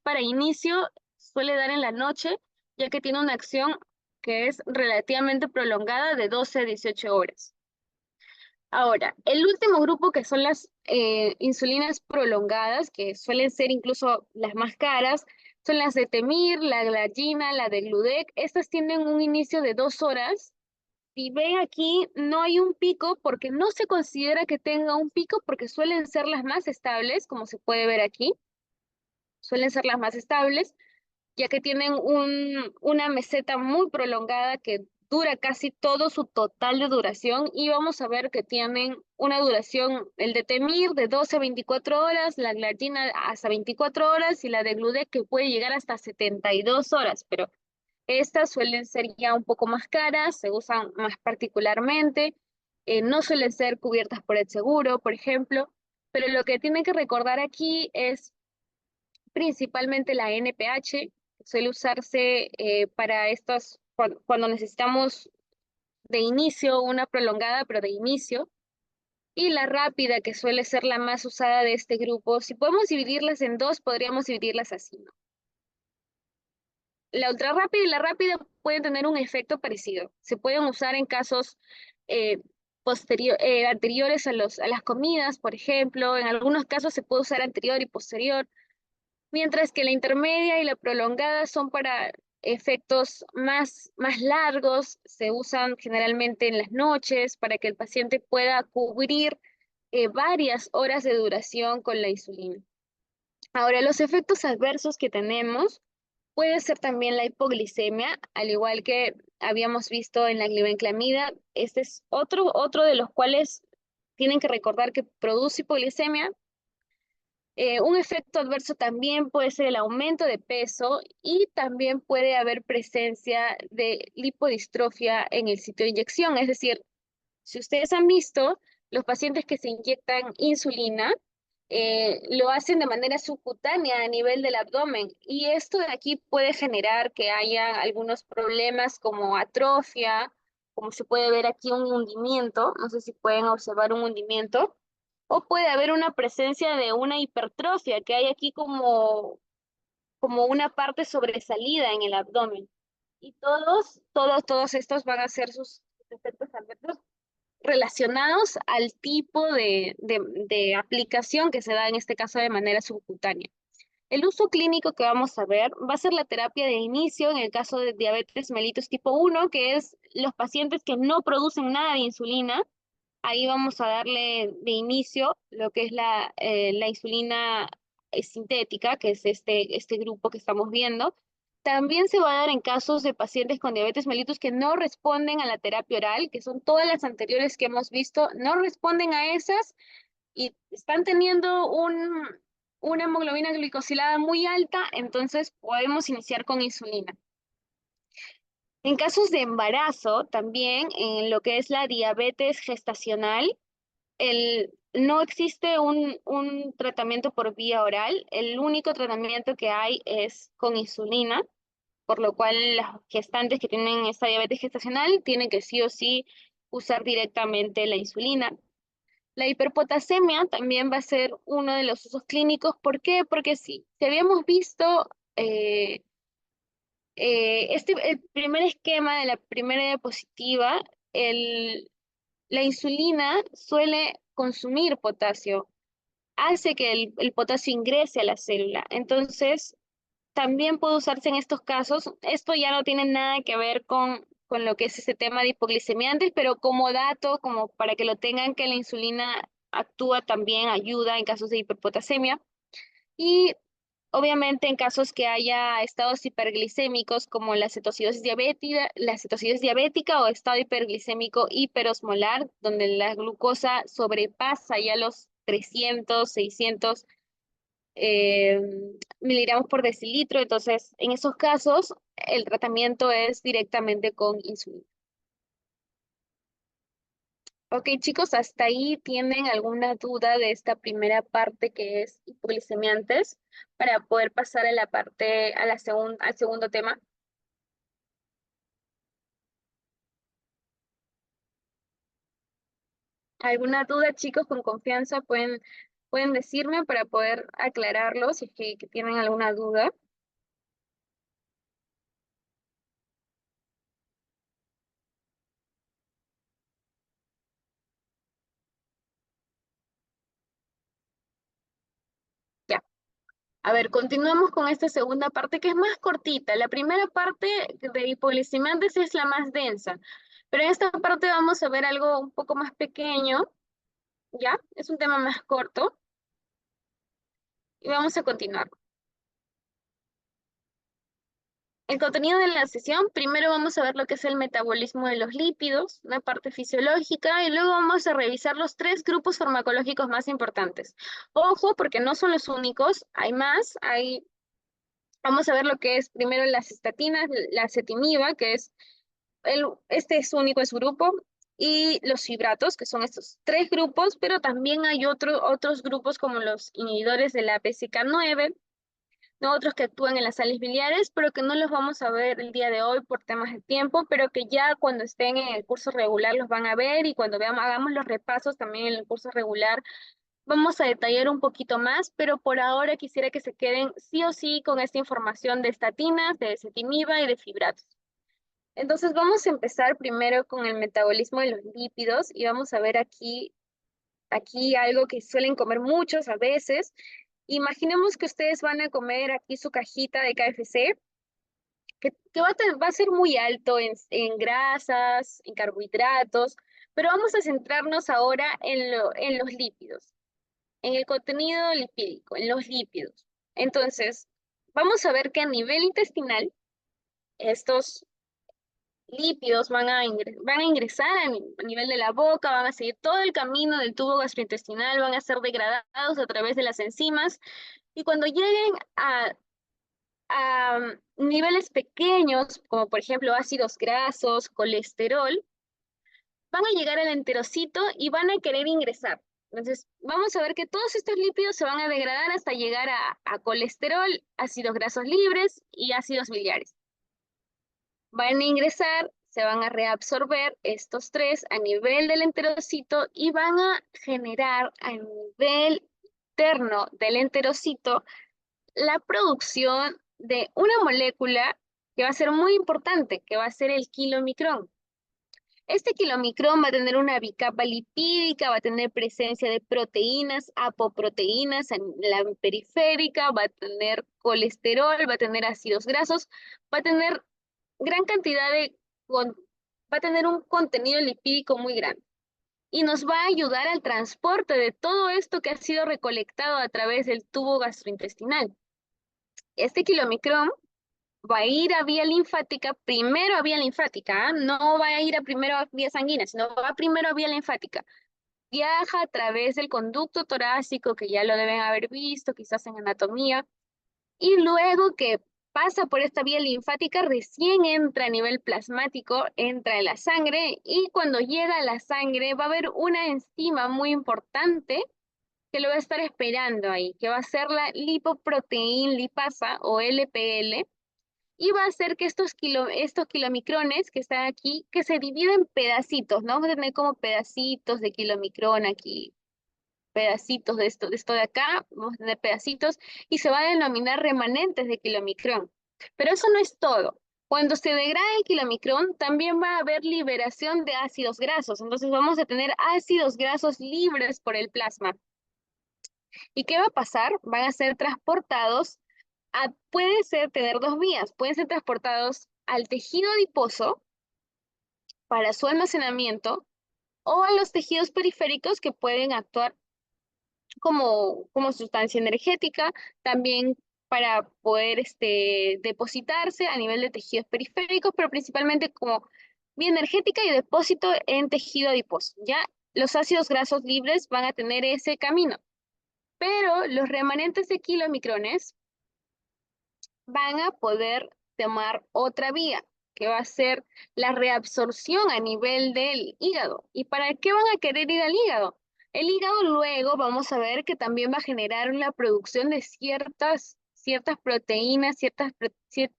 para inicio, suele dar en la noche, ya que tiene una acción que es relativamente prolongada de 12 a 18 horas. Ahora, el último grupo que son las insulinas prolongadas, que suelen ser incluso las más caras, son las de Temir, la Glargina, la de Gludec. Estas tienen un inicio de 2 horas. Si ven aquí, no hay un pico porque no se considera que tenga un pico porque suelen ser las más estables, como se puede ver aquí. Suelen ser las más estables, ya que tienen una meseta muy prolongada que dura casi todo su total de duración, y vamos a ver que tienen una duración, el de Temir de 12 a 24 horas, la Glargina hasta 24 horas y la de Gludec que puede llegar hasta 72 horas, pero estas suelen ser ya un poco más caras, se usan más particularmente. no suelen ser cubiertas por el seguro, por ejemplo, pero lo que tienen que recordar aquí es principalmente la NPH, que suele usarse para estos, cuando necesitamos de inicio, una prolongada, pero de inicio, y la rápida, que suele ser la más usada de este grupo. Si podemos dividirlas en dos, podríamos dividirlas así, ¿no? La ultra rápida y la rápida pueden tener un efecto parecido. Se pueden usar en casos eh, anteriores a las comidas, por ejemplo. En algunos casos se puede usar anterior y posterior, mientras que la intermedia y la prolongada son para efectos más largos. Se usan generalmente en las noches para que el paciente pueda cubrir varias horas de duración con la insulina. Ahora, los efectos adversos que tenemos puede ser también la hipoglicemia, al igual que habíamos visto en la glibenclamida. Este es otro de los cuales tienen que recordar que produce hipoglicemia. Un efecto adverso también puede ser el aumento de peso y también puede haber presencia de lipodistrofia en el sitio de inyección. Es decir, si ustedes han visto, los pacientes que se inyectan insulina lo hacen de manera subcutánea a nivel del abdomen, y esto de aquí puede generar que haya algunos problemas como atrofia, como se puede ver aquí un hundimiento, no sé si pueden observar un hundimiento, o puede haber una presencia de una hipertrofia, que hay aquí como una parte sobresalida en el abdomen. Y todos estos van a ser sus efectos adversos relacionados al tipo de aplicación que se da en este caso de manera subcutánea. El uso clínico que vamos a ver va a ser la terapia de inicio en el caso de diabetes mellitus tipo 1, que es los pacientes que no producen nada de insulina. Ahí vamos a darle de inicio lo que es la insulina sintética, que es este grupo que estamos viendo. También se va a dar en casos de pacientes con diabetes mellitus que no responden a la terapia oral, que son todas las anteriores que hemos visto, no responden a esas y están teniendo una hemoglobina glicosilada muy alta, entonces podemos iniciar con insulina. En casos de embarazo, también en lo que es la diabetes gestacional, no existe un tratamiento por vía oral. El único tratamiento que hay es con insulina, por lo cual las gestantes que tienen esta diabetes gestacional tienen que sí o sí usar directamente la insulina. La hiperpotasemia también va a ser uno de los usos clínicos. ¿Por qué? Porque sí, si habíamos visto el primer esquema de la primera diapositiva, la insulina suele consumir potasio, hace que el potasio ingrese a la célula. Entonces, también puede usarse en estos casos. Esto ya no tiene nada que ver con lo que es ese tema de hipoglicemia antes, pero como dato, como para que lo tengan, que la insulina actúa también, ayuda en casos de hiperpotasemia. Y obviamente en casos que haya estados hiperglicémicos como la cetocidosis diabética o estado hiperglicémico hiperosmolar, donde la glucosa sobrepasa ya los 300, 600 eh, miligramos por decilitro. Entonces, en esos casos, el tratamiento es directamente con insulina. Ok, chicos, ¿hasta ahí tienen alguna duda de esta primera parte que es hipoglicemiantes para poder pasar a la parte, al segundo tema? ¿Alguna duda, chicos? Con confianza pueden decirme para poder aclararlo si es que tienen alguna duda. Ya. A ver, continuamos con esta segunda parte que es más cortita. La primera parte de hipoglicemiantes es la más densa, pero en esta parte vamos a ver algo un poco más pequeño, ¿ya? Es un tema más corto y vamos a continuar. El contenido de la sesión, primero vamos a ver lo que es el metabolismo de los lípidos, una parte fisiológica, y luego vamos a revisar los tres grupos farmacológicos más importantes. Ojo, porque no son los únicos, hay más, vamos a ver lo que es primero las estatinas, la acetinib, que es este es único, es grupo, y los fibratos, que son estos tres grupos, pero también hay otros grupos como los inhibidores de la PCK9, ¿no? Otros que actúan en las sales biliares, pero que no los vamos a ver el día de hoy por temas de tiempo, pero que ya cuando estén en el curso regular los van a ver y cuando hagamos los repasos también en el curso regular vamos a detallar un poquito más, pero por ahora quisiera que se queden sí o sí con esta información de estatinas, de ezetimiba y de fibratos. Entonces vamos a empezar primero con el metabolismo de los lípidos y vamos a ver aquí algo que suelen comer muchos a veces. Imaginemos que ustedes van a comer aquí su cajita de KFC, que va a ser muy alto en grasas, en carbohidratos, pero vamos a centrarnos ahora en los lípidos, en el contenido lipídico, en los lípidos. Entonces, vamos a ver que a nivel intestinal, estos lípidos van a ingresar a nivel de la boca, van a seguir todo el camino del tubo gastrointestinal, van a ser degradados a través de las enzimas y cuando lleguen a niveles pequeños, como por ejemplo ácidos grasos, colesterol, van a llegar al enterocito y van a querer ingresar. Entonces, vamos a ver que todos estos lípidos se van a degradar hasta llegar a colesterol, ácidos grasos libres y ácidos biliares. Van a ingresar, se van a reabsorber estos tres a nivel del enterocito y van a generar a nivel interno del enterocito la producción de una molécula que va a ser muy importante, que va a ser el kilomicrón. Este kilomicrón va a tener una bicapa lipídica, va a tener presencia de proteínas, apoproteínas en la periférica, va a tener colesterol, va a tener ácidos grasos, va a tener gran cantidad va a tener un contenido lipídico muy grande y nos va a ayudar al transporte de todo esto que ha sido recolectado a través del tubo gastrointestinal. Este kilomicrón va a ir a vía linfática, primero a vía linfática, ¿ah? No va a ir primero a vía sanguínea, sino va primero a vía linfática. Viaja a través del conducto torácico, que ya lo deben haber visto, quizás en anatomía, y luego que pasa por esta vía linfática, recién entra a nivel plasmático, entra en la sangre, y cuando llega a la sangre va a haber una enzima muy importante que lo va a estar esperando ahí, que va a ser la lipoproteína lipasa o LPL, y va a hacer que estos kilomicrones que están aquí, que se dividen en pedacitos, ¿no? Vamos a tener como pedacitos de kilomicrón aquí, pedacitos de esto de acá, vamos a tener pedacitos, y se va a denominar remanentes de kilomicrón. Pero eso no es todo. Cuando se degrada el kilomicrón, también va a haber liberación de ácidos grasos. Entonces vamos a tener ácidos grasos libres por el plasma. ¿Y qué va a pasar? Van a ser transportados puede ser tener dos vías, pueden ser transportados al tejido adiposo para su almacenamiento o a los tejidos periféricos que pueden actuar como sustancia energética, también para poder depositarse a nivel de tejidos periféricos, pero principalmente como vía energética y depósito en tejido adiposo. Ya los ácidos grasos libres van a tener ese camino, pero los remanentes de kilomicrones van a poder tomar otra vía, que va a ser la reabsorción a nivel del hígado. ¿Y para qué van a querer ir al hígado? El hígado luego vamos a ver que también va a generar la producción de ciertas proteínas,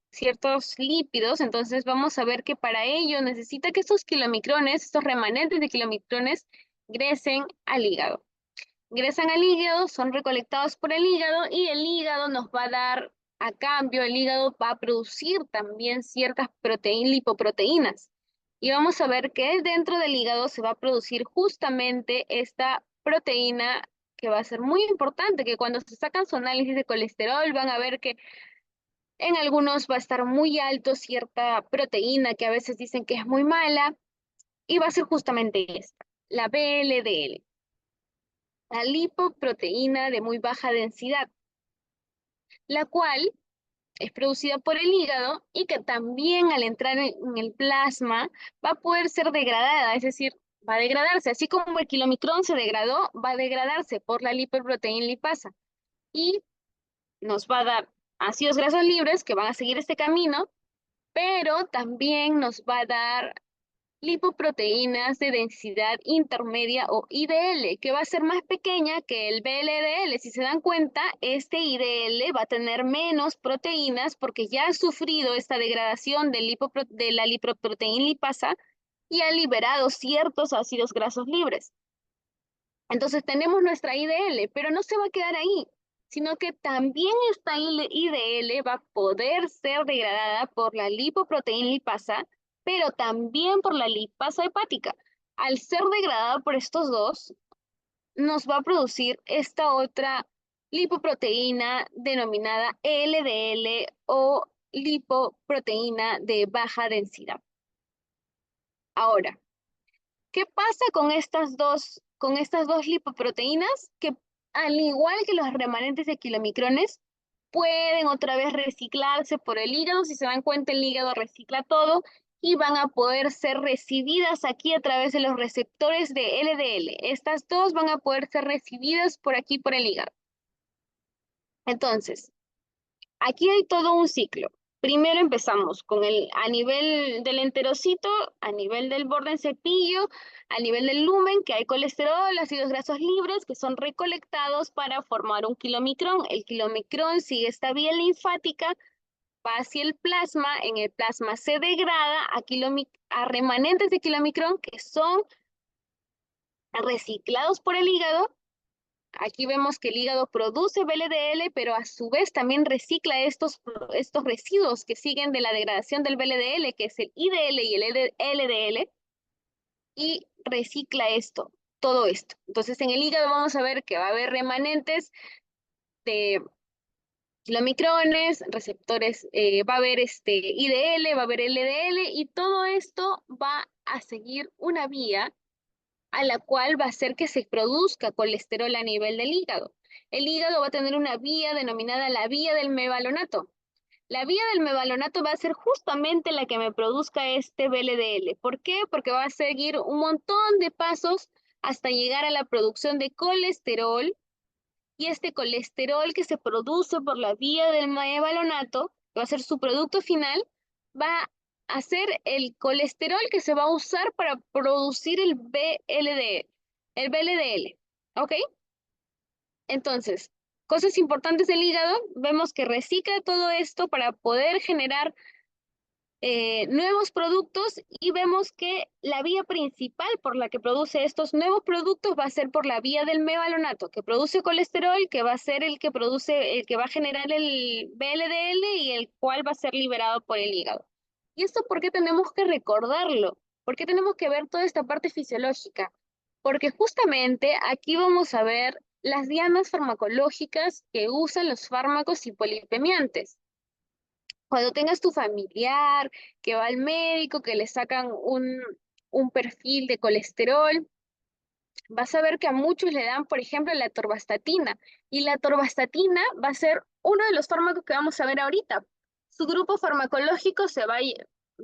ciertos lípidos, entonces vamos a ver que para ello necesita que estos kilomicrones, estos remanentes de kilomicrones, ingresen al hígado. Ingresan al hígado, son recolectados por el hígado y el hígado nos va a dar, a cambio, el hígado va a producir también ciertas lipoproteínas. Y vamos a ver que dentro del hígado se va a producir justamente esta proteína que va a ser muy importante, que cuando se sacan su análisis de colesterol van a ver que en algunos va a estar muy alto cierta proteína que a veces dicen que es muy mala y va a ser justamente esta, la VLDL, la lipoproteína de muy baja densidad, la cual es producida por el hígado y que también al entrar en el plasma va a poder ser degradada, es decir, va a degradarse, así como el kilomicrón se degradó, va a degradarse por la lipoproteína lipasa y nos va a dar ácidos grasos libres que van a seguir este camino, pero también nos va a dar lipoproteínas de densidad intermedia o IDL, que va a ser más pequeña que el VLDL. Si se dan cuenta, este IDL va a tener menos proteínas porque ya ha sufrido esta degradación de la lipoproteína lipasa y ha liberado ciertos ácidos grasos libres. Entonces tenemos nuestra IDL, pero no se va a quedar ahí, sino que también esta IDL va a poder ser degradada por la lipoproteína lipasa, pero también por la lipasa hepática. Al ser degradada por estos dos, nos va a producir esta otra lipoproteína denominada LDL o lipoproteína de baja densidad. Ahora, ¿qué pasa con estas dos lipoproteínas que, al igual que los remanentes de kilomicrones, pueden otra vez reciclarse por el hígado? Si se dan cuenta, el hígado recicla todo y van a poder ser recibidas aquí a través de los receptores de LDL. Estas dos van a poder ser recibidas por aquí por el hígado. Entonces, aquí hay todo un ciclo. Primero empezamos con a nivel del enterocito, a nivel del borde en cepillo, a nivel del lumen, que hay colesterol, ácidos grasos libres, que son recolectados para formar un kilomicrón. El kilomicrón sigue esta vía linfática, va hacia el plasma, en el plasma se degrada a remanentes de kilomicrón que son reciclados por el hígado. Aquí vemos que el hígado produce VLDL, pero a su vez también recicla estos residuos que siguen de la degradación del VLDL, que es el IDL y el LDL, y recicla todo esto. Entonces en el hígado vamos a ver que va a haber remanentes de kilomicrones, receptores, va a haber IDL, va a haber LDL, y todo esto va a seguir una vía a la cual va a hacer que se produzca colesterol a nivel del hígado. El hígado va a tener una vía denominada la vía del mevalonato. La vía del mevalonato va a ser justamente la que me produzca este VLDL. ¿Por qué? Porque va a seguir un montón de pasos hasta llegar a la producción de colesterol, y este colesterol que se produce por la vía del mevalonato, que va a ser su producto final, va a ser el colesterol que se va a usar para producir el VLDL, ¿ok? Entonces, cosas importantes del hígado, vemos que recicla todo esto para poder generar nuevos productos, y vemos que la vía principal por la que produce estos nuevos productos va a ser por la vía del mevalonato, que produce colesterol, que va a ser el que va a generar el VLDL y el cual va a ser liberado por el hígado. ¿Y esto por qué tenemos que recordarlo? ¿Por qué tenemos que ver toda esta parte fisiológica? Porque justamente aquí vamos a ver las dianas farmacológicas que usan los fármacos hipolipemiantes. Cuando tengas tu familiar que va al médico, que le sacan un perfil de colesterol, vas a ver que a muchos le dan, por ejemplo, la atorvastatina. Y la atorvastatina va a ser uno de los fármacos que vamos a ver ahorita. Su grupo farmacológico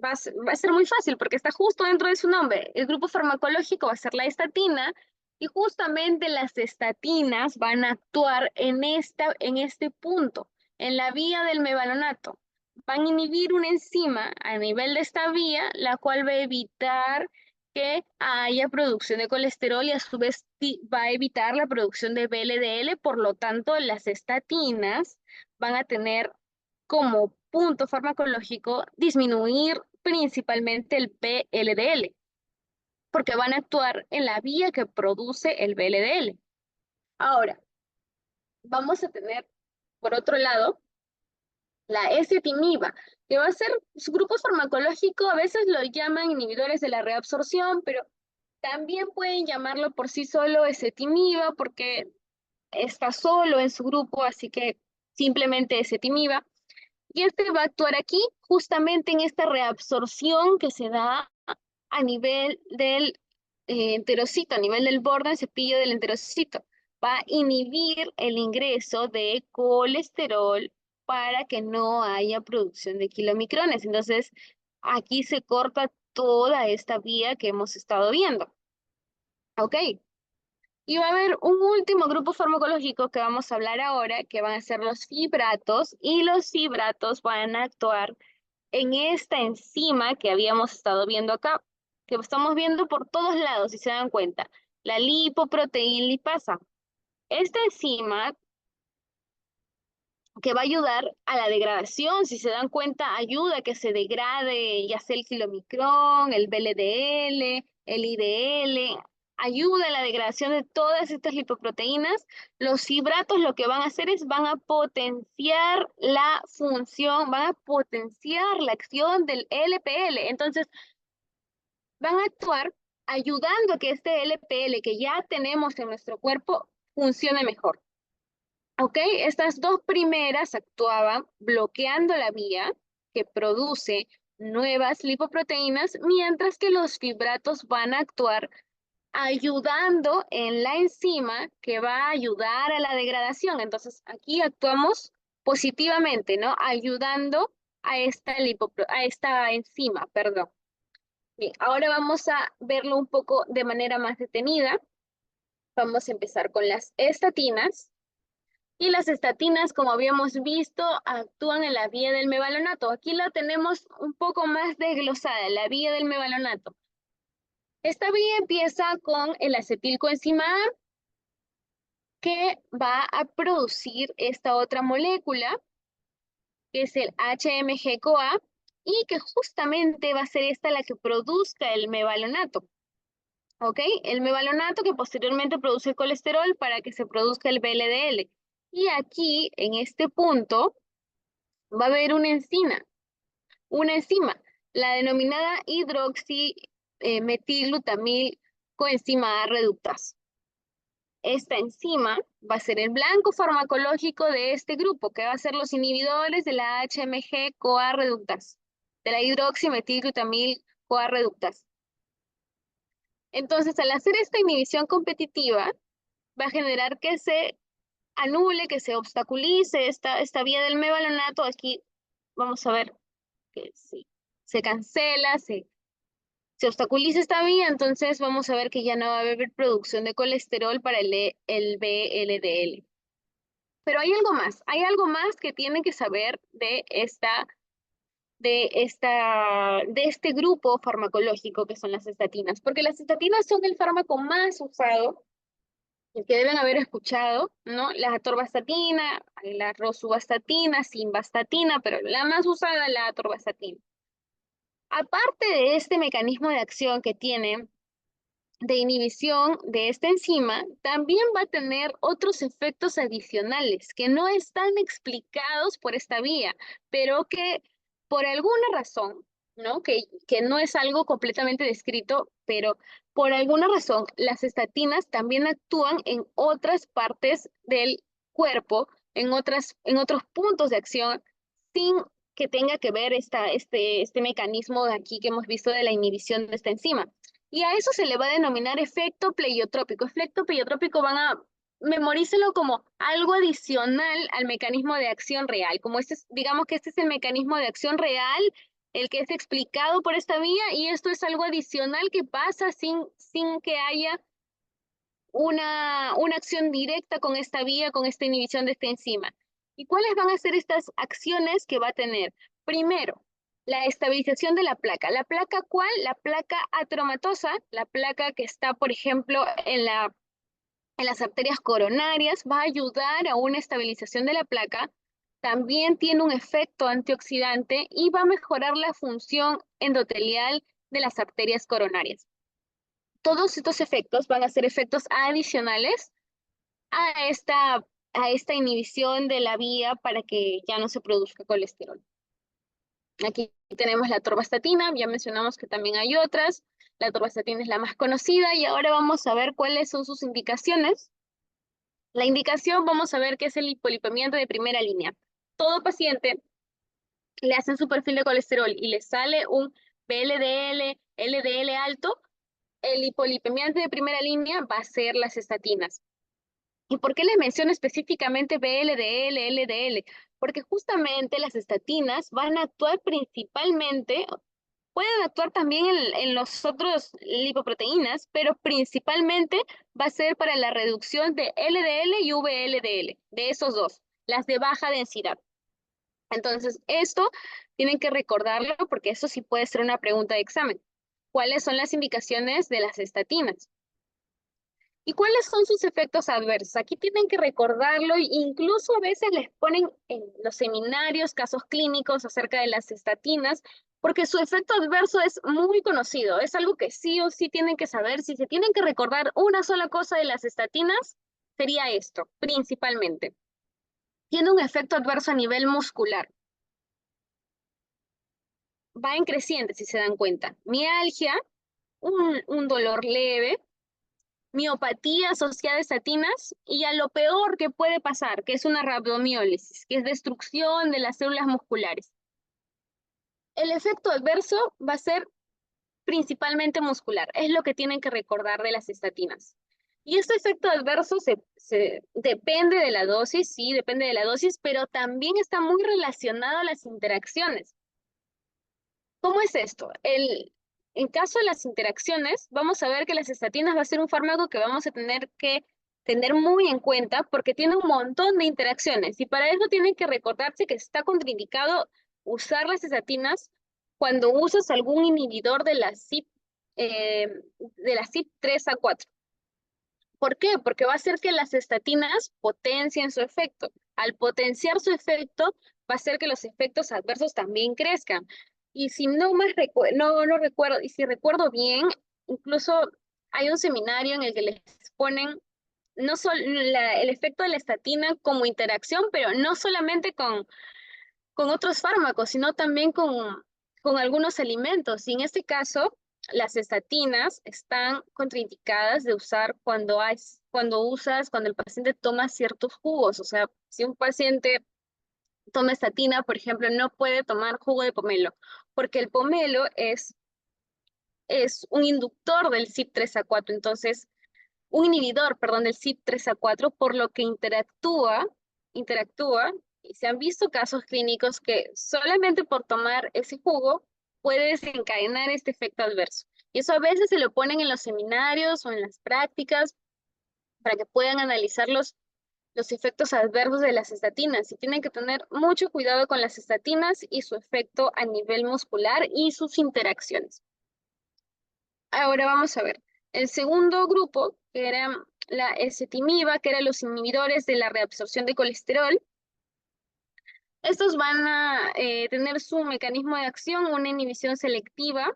va a ser muy fácil porque está justo dentro de su nombre. El grupo farmacológico va a ser la estatina, y justamente las estatinas van a actuar en este punto, en la vía del mevalonato. Van a inhibir una enzima a nivel de esta vía, la cual va a evitar que haya producción de colesterol, y a su vez va a evitar la producción de VLDL. Por lo tanto, las estatinas van a tener como punto farmacológico disminuir principalmente el VLDL, porque van a actuar en la vía que produce el VLDL. Ahora, vamos a tener, por otro lado, la ezetimiba, que va a ser su grupo farmacológico. A veces lo llaman inhibidores de la reabsorción, pero también pueden llamarlo por sí solo ezetimiba porque está solo en su grupo, así que simplemente ezetimiba. Y este va a actuar aquí justamente en esta reabsorción que se da a nivel del enterocito, a nivel del borde del cepillo del enterocito. Va a inhibir el ingreso de colesterol para que no haya producción de kilomicrones. Entonces, aquí se corta toda esta vía que hemos estado viendo. ¿Ok? Y va a haber un último grupo farmacológico que vamos a hablar ahora, que van a ser los fibratos, y los fibratos van a actuar en esta enzima que habíamos estado viendo acá. que estamos viendo por todos lados, si se dan cuenta, la lipoproteína lipasa. Esta enzima que va a ayudar a la degradación, si se dan cuenta, ayuda a que se degrade ya sea el kilomicrón, el VLDL, el IDL, ayuda a la degradación de todas estas lipoproteínas. Los fibratos lo que van a hacer es van a potenciar la función, van a potenciar la acción del LPL. Entonces, van a actuar ayudando a que este LPL que ya tenemos en nuestro cuerpo funcione mejor. ¿Ok? Estas dos primeras actuaban bloqueando la vía que produce nuevas lipoproteínas, mientras que los fibratos van a actuar ayudando en la enzima que va a ayudar a la degradación. Entonces, aquí actuamos positivamente, ¿no? Ayudando a a esta enzima, perdón. Bien, ahora vamos a verlo un poco de manera más detenida. Vamos a empezar con las estatinas. Y las estatinas, como habíamos visto, actúan en la vía del mevalоnato. Aquí la tenemos un poco más desglosada, la vía del mevalоnato. Esta vía empieza con el acetilcoenzima A, que va a producir esta otra molécula, que es el HMG-CoA, y que justamente va a ser esta la que produzca el mevalоnato. ¿Ok? El mevalоnato que posteriormente produce el colesterol para que se produzca el VLDL. Y aquí, en este punto, va a haber una enzima, la denominada hidroximetilglutamil coenzima A reductasa. Esta enzima va a ser el blanco farmacológico de este grupo, que va a ser los inhibidores de la HMG-CoA reductasa, de la hidroximetilglutamil CoA reductasa. Entonces, al hacer esta inhibición competitiva, va a generar que se anule, que se obstaculice esta vía del mevalоnato. Aquí vamos a ver que sí, se cancela, se obstaculiza esta vía, entonces vamos a ver que ya no va a haber producción de colesterol para el VLDL. Pero hay algo más que tienen que saber de este grupo farmacológico que son las estatinas, porque las estatinas son el fármaco más usado, el que deben haber escuchado, ¿no? La atorvastatina, la rosuvastatina, simvastatina, pero la más usada es la atorvastatina. Aparte de este mecanismo de acción que tiene de inhibición de esta enzima, también va a tener otros efectos adicionales que no están explicados por esta vía, pero que por alguna razón, ¿no? Que no es algo completamente descrito, pero por alguna razón las estatinas también actúan en otras partes del cuerpo, en otros puntos de acción, sin que tenga que ver este mecanismo de aquí que hemos visto de la inhibición de esta enzima. Y a eso se le va a denominar efecto pleiotrópico. Efecto pleiotrópico van a memorícelo como algo adicional al mecanismo de acción real. Como digamos que este es el mecanismo de acción real, el que es explicado por esta vía, y esto es algo adicional que pasa sin que haya una acción directa con esta vía, con esta inhibición de esta enzima. ¿Y cuáles van a ser estas acciones que va a tener? Primero, la estabilización de la placa. ¿La placa cuál? La placa ateromatosa, la placa que está, por ejemplo, en las arterias coronarias, va a ayudar a una estabilización de la placa. También tiene un efecto antioxidante y va a mejorar la función endotelial de las arterias coronarias. Todos estos efectos van a ser efectos adicionales a esta inhibición de la vía para que ya no se produzca colesterol. Aquí tenemos la atorvastatina, ya mencionamos que también hay otras. La atorvastatina es la más conocida y ahora vamos a ver cuáles son sus indicaciones. La indicación vamos a ver que es el hipolipemiante de primera línea. Todo paciente le hacen su perfil de colesterol y le sale un VLDL, LDL alto, el hipolipemiante de primera línea va a ser las estatinas. ¿Y por qué les menciono específicamente VLDL, LDL? Porque justamente las estatinas van a actuar principalmente, pueden actuar también en los otros lipoproteínas, pero principalmente va a ser para la reducción de LDL y VLDL, de esos dos, las de baja densidad. Entonces, esto tienen que recordarlo porque eso sí puede ser una pregunta de examen. cuáles son las indicaciones de las estatinas. ¿Y cuáles son sus efectos adversos? Aquí tienen que recordarlo e incluso a veces les ponen en los seminarios casos clínicos acerca de las estatinas, porque su efecto adverso es muy conocido, es algo que sí o sí tienen que saber. Si se tienen que recordar una sola cosa de las estatinas, sería esto, principalmente. Tiene un efecto adverso a nivel muscular. Va en creciente, si se dan cuenta. Mialgia, un dolor leve, miopatía asociada a estatinas y a lo peor que puede pasar, que es una rabdomiólisis, que es destrucción de las células musculares. El efecto adverso va a ser principalmente muscular, es lo que tienen que recordar de las estatinas. Y este efecto adverso depende de la dosis, sí, depende de la dosis, pero también está muy relacionado a las interacciones. ¿Cómo es esto? En caso de las interacciones, vamos a ver que las estatinas va a ser un fármaco que vamos a tener que tener muy en cuenta porque tiene un montón de interacciones y para eso tienen que recordarse que está contraindicado usar las estatinas cuando usas algún inhibidor de la CYP3A4. ¿Por qué? Porque va a hacer que las estatinas potencien su efecto. Al potenciar su efecto, va a hacer que los efectos adversos también crezcan. Y si no recuerdo, y si recuerdo bien, incluso hay un seminario en el que les ponen no solo el efecto de la estatina como interacción, pero no solamente con otros fármacos, sino también con algunos alimentos. Y en este caso, las estatinas están contraindicadas de usar cuando el paciente toma ciertos jugos. O sea, si un paciente toma estatina, por ejemplo, no puede tomar jugo de pomelo, porque el pomelo es un inductor del CYP3A4, entonces, un inhibidor, perdón, del CYP3A4, por lo que interactúa, y se han visto casos clínicos que solamente por tomar ese jugo puede desencadenar este efecto adverso. Y eso a veces se lo ponen en los seminarios o en las prácticas para que puedan analizar los efectos adversos de las estatinas. Y tienen que tener mucho cuidado con las estatinas y su efecto a nivel muscular y sus interacciones. Ahora vamos a ver. El segundo grupo, que era la ezetimiba, que eran los inhibidores de la reabsorción de colesterol. Estos van a tener su mecanismo de acción, una inhibición selectiva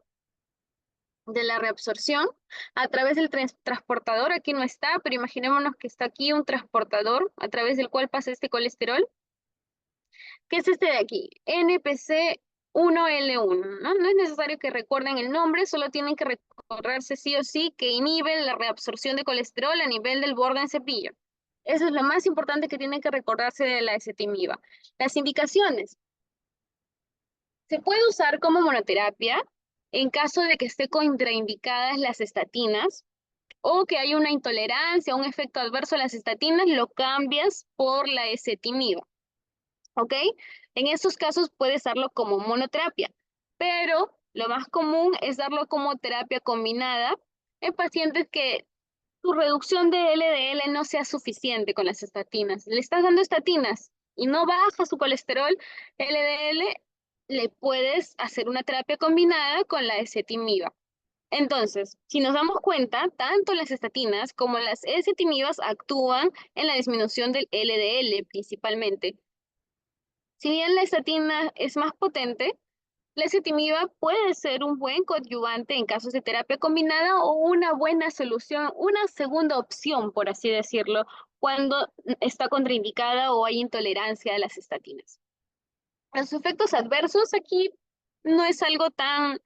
de la reabsorción a través del transportador. Aquí no está, pero imaginémonos que está aquí un transportador a través del cual pasa este colesterol, que es este de aquí, NPC1L1, ¿no? No es necesario que recuerden el nombre, solo tienen que recordarse sí o sí que inhibe la reabsorción de colesterol a nivel del borde en cepillo. Eso es lo más importante que tienen que recordarse de la ezetimiba. Las indicaciones. Se puede usar como monoterapia en caso de que esté contraindicadas las estatinas o que hay una intolerancia, un efecto adverso a las estatinas, lo cambias por la ezetimiba. ¿Ok? En estos casos puedes darlo como monoterapia, pero lo más común es darlo como terapia combinada en pacientes que tu reducción de LDL no sea suficiente con las estatinas. Le estás dando estatinas y no baja su colesterol LDL, le puedes hacer una terapia combinada con la ezetimiba. Entonces, si nos damos cuenta, tanto las estatinas como las ezetimibas actúan en la disminución del LDL principalmente. Si bien la estatina es más potente, la ezetimiba puede ser un buen coadyuvante en casos de terapia combinada o una buena solución, una segunda opción, por así decirlo, cuando está contraindicada o hay intolerancia a las estatinas. Los efectos adversos aquí no es algo tan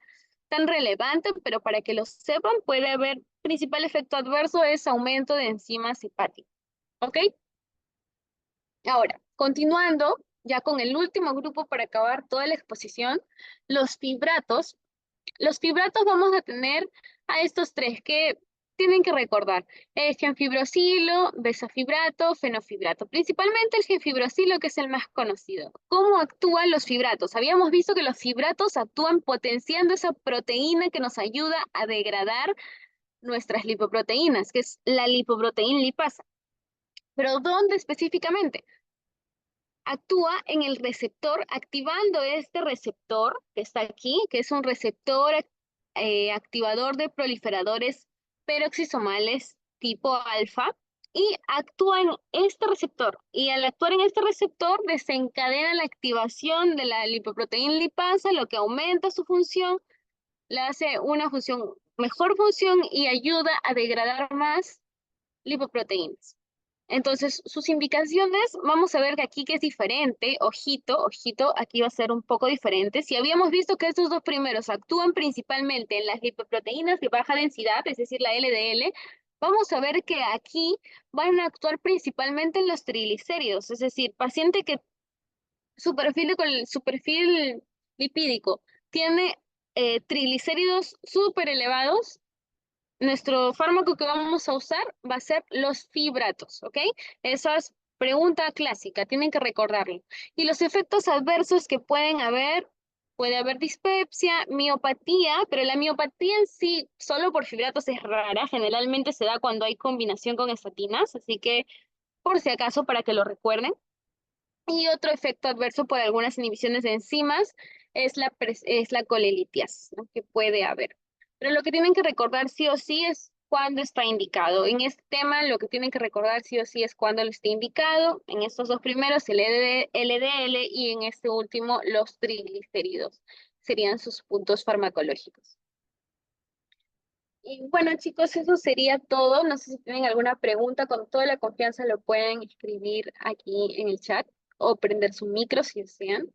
relevante, pero para que lo sepan, puede haber principal efecto adverso es aumento de enzimas hepáticas. ¿Ok? Ahora, continuando ya con el último grupo para acabar toda la exposición, los fibratos. Los fibratos vamos a tener a estos tres que tienen que recordar. El genfibrosilo, besafibrato, fenofibrato. Principalmente el genfibrosilo, que es el más conocido. ¿Cómo actúan los fibratos? Habíamos visto que los fibratos actúan potenciando esa proteína que nos ayuda a degradar nuestras lipoproteínas, que es la lipoproteína lipasa. ¿Pero dónde específicamente? Actúa en el receptor, activando este receptor que está aquí, que es un receptor activador de proliferadores peroxisomales tipo alfa y actúa en este receptor. Y al actuar en este receptor desencadena la activación de la lipoproteína lipasa, lo que aumenta su función, le hace una función, mejor función y ayuda a degradar más lipoproteínas. Entonces, sus indicaciones, vamos a ver que aquí que es diferente, ojito, ojito, aquí va a ser un poco diferente. Si habíamos visto que estos dos primeros actúan principalmente en las lipoproteínas de baja densidad, es decir, la LDL, vamos a ver que aquí van a actuar principalmente en los triglicéridos, es decir, paciente que su perfil lipídico tiene triglicéridos súper elevados, nuestro fármaco que vamos a usar va a ser los fibratos, ¿ok? Esa es pregunta clásica, tienen que recordarlo. Y los efectos adversos que pueden haber, puede haber dispepsia, miopatía, pero la miopatía en sí, solo por fibratos es rara, generalmente se da cuando hay combinación con estatinas, así que por si acaso, para que lo recuerden. Y otro efecto adverso por algunas inhibiciones de enzimas es la colelitias, ¿no? Que puede haber. Pero lo que tienen que recordar sí o sí es cuándo está indicado. En este tema lo que tienen que recordar sí o sí es cuándo lo está indicado. En estos dos primeros el LDL y en este último los triglicéridos. Serían sus puntos farmacológicos. Y bueno, chicos, eso sería todo. No sé si tienen alguna pregunta, con toda la confianza lo pueden escribir aquí en el chat o prender su micro si desean.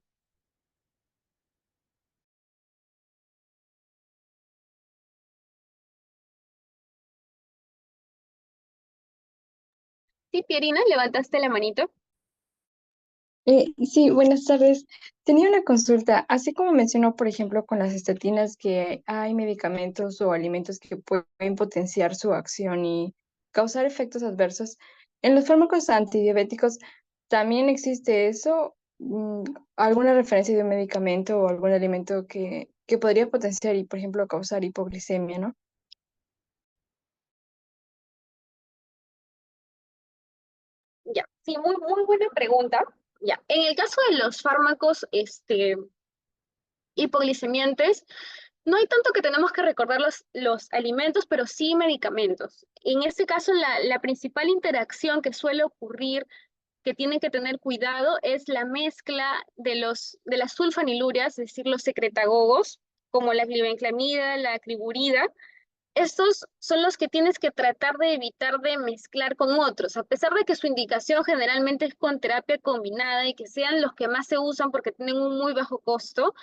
Sí, Pierina, levantaste la manito. Sí, buenas tardes. Tenía una consulta. Así como mencionó, por ejemplo, con las estatinas, que hay medicamentos o alimentos que pueden potenciar su acción y causar efectos adversos, en los fármacos antidiabéticos también existe eso. ¿Alguna referencia de un medicamento o algún alimento que podría potenciar y, por ejemplo, causar hipoglicemia, ¿no? Ya, sí, muy buena pregunta. Ya, en el caso de los fármacos hipoglicemiantes, no hay tanto que tenemos que recordar los alimentos, pero sí medicamentos. En este caso, la principal interacción que suele ocurrir que tienen que tener cuidado es la mezcla de las sulfanilurias, es decir, los secretagogos, como la glibenclamida, la acriburida. Estos son los que tienes que tratar de evitar de mezclar con otros, a pesar de que su indicación generalmente es con terapia combinada y que sean los que más se usan porque tienen un muy bajo costo,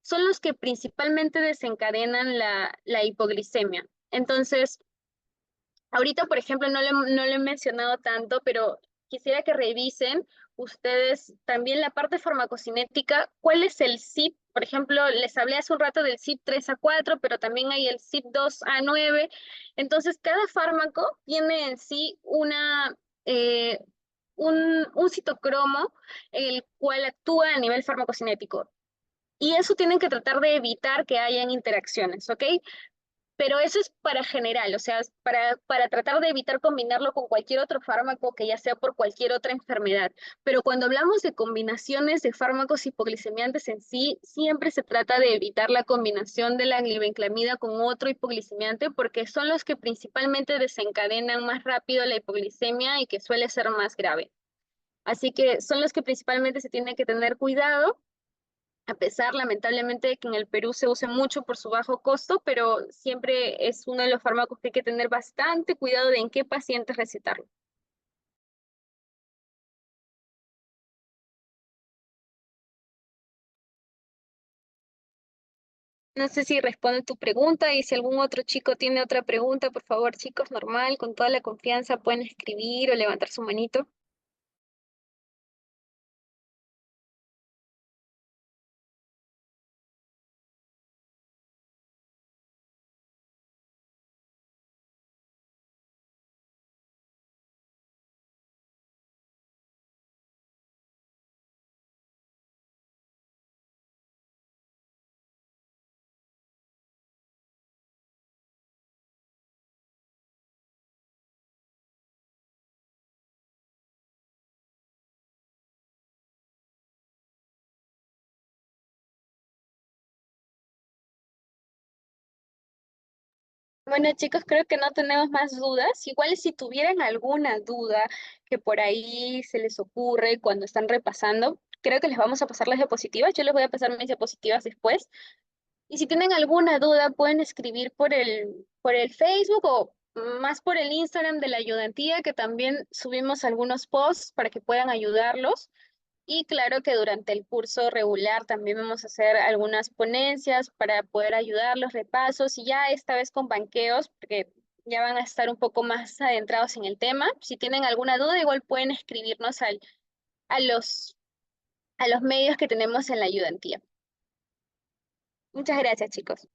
son los que principalmente desencadenan la hipoglicemia. Entonces, ahorita, por ejemplo, no lo he mencionado tanto, pero quisiera que revisen ustedes también la parte farmacocinética. ¿Cuál es el CYP? Por ejemplo, les hablé hace un rato del CYP 3A4, pero también hay el CYP 2A9. Entonces, cada fármaco tiene en sí eh, un citocromo, el cual actúa a nivel farmacocinético. Y eso tienen que tratar de evitar que hayan interacciones, ¿ok? Pero eso es para general, o sea, es para tratar de evitar combinarlo con cualquier otro fármaco que ya sea por cualquier otra enfermedad. Pero cuando hablamos de combinaciones de fármacos hipoglicemiantes en sí, siempre se trata de evitar la combinación de la glibenclamida con otro hipoglicemiante porque son los que principalmente desencadenan más rápido la hipoglicemia y que suele ser más grave. Así que son los que principalmente se tiene que tener cuidado, a pesar lamentablemente de que en el Perú se use mucho por su bajo costo, pero siempre es uno de los fármacos que hay que tener bastante cuidado de en qué pacientes recetarlo. No sé si responde tu pregunta y si algún otro chico tiene otra pregunta, por favor, chicos, normal, con toda la confianza pueden escribir o levantar su manito. Bueno, chicos, creo que no tenemos más dudas. Igual si tuvieran alguna duda que por ahí se les ocurre cuando están repasando, creo que les vamos a pasar las diapositivas. Yo les voy a pasar mis diapositivas después. Y si tienen alguna duda, pueden escribir por el Facebook o más por el Instagram de la ayudantía, que también subimos algunos posts para que puedan ayudarlos. Y claro que durante el curso regular también vamos a hacer algunas ponencias para poder ayudar los repasos y ya esta vez con banqueos, porque ya van a estar un poco más adentrados en el tema. Si tienen alguna duda, igual pueden escribirnos a a los medios que tenemos en la ayudantía. Muchas gracias, chicos.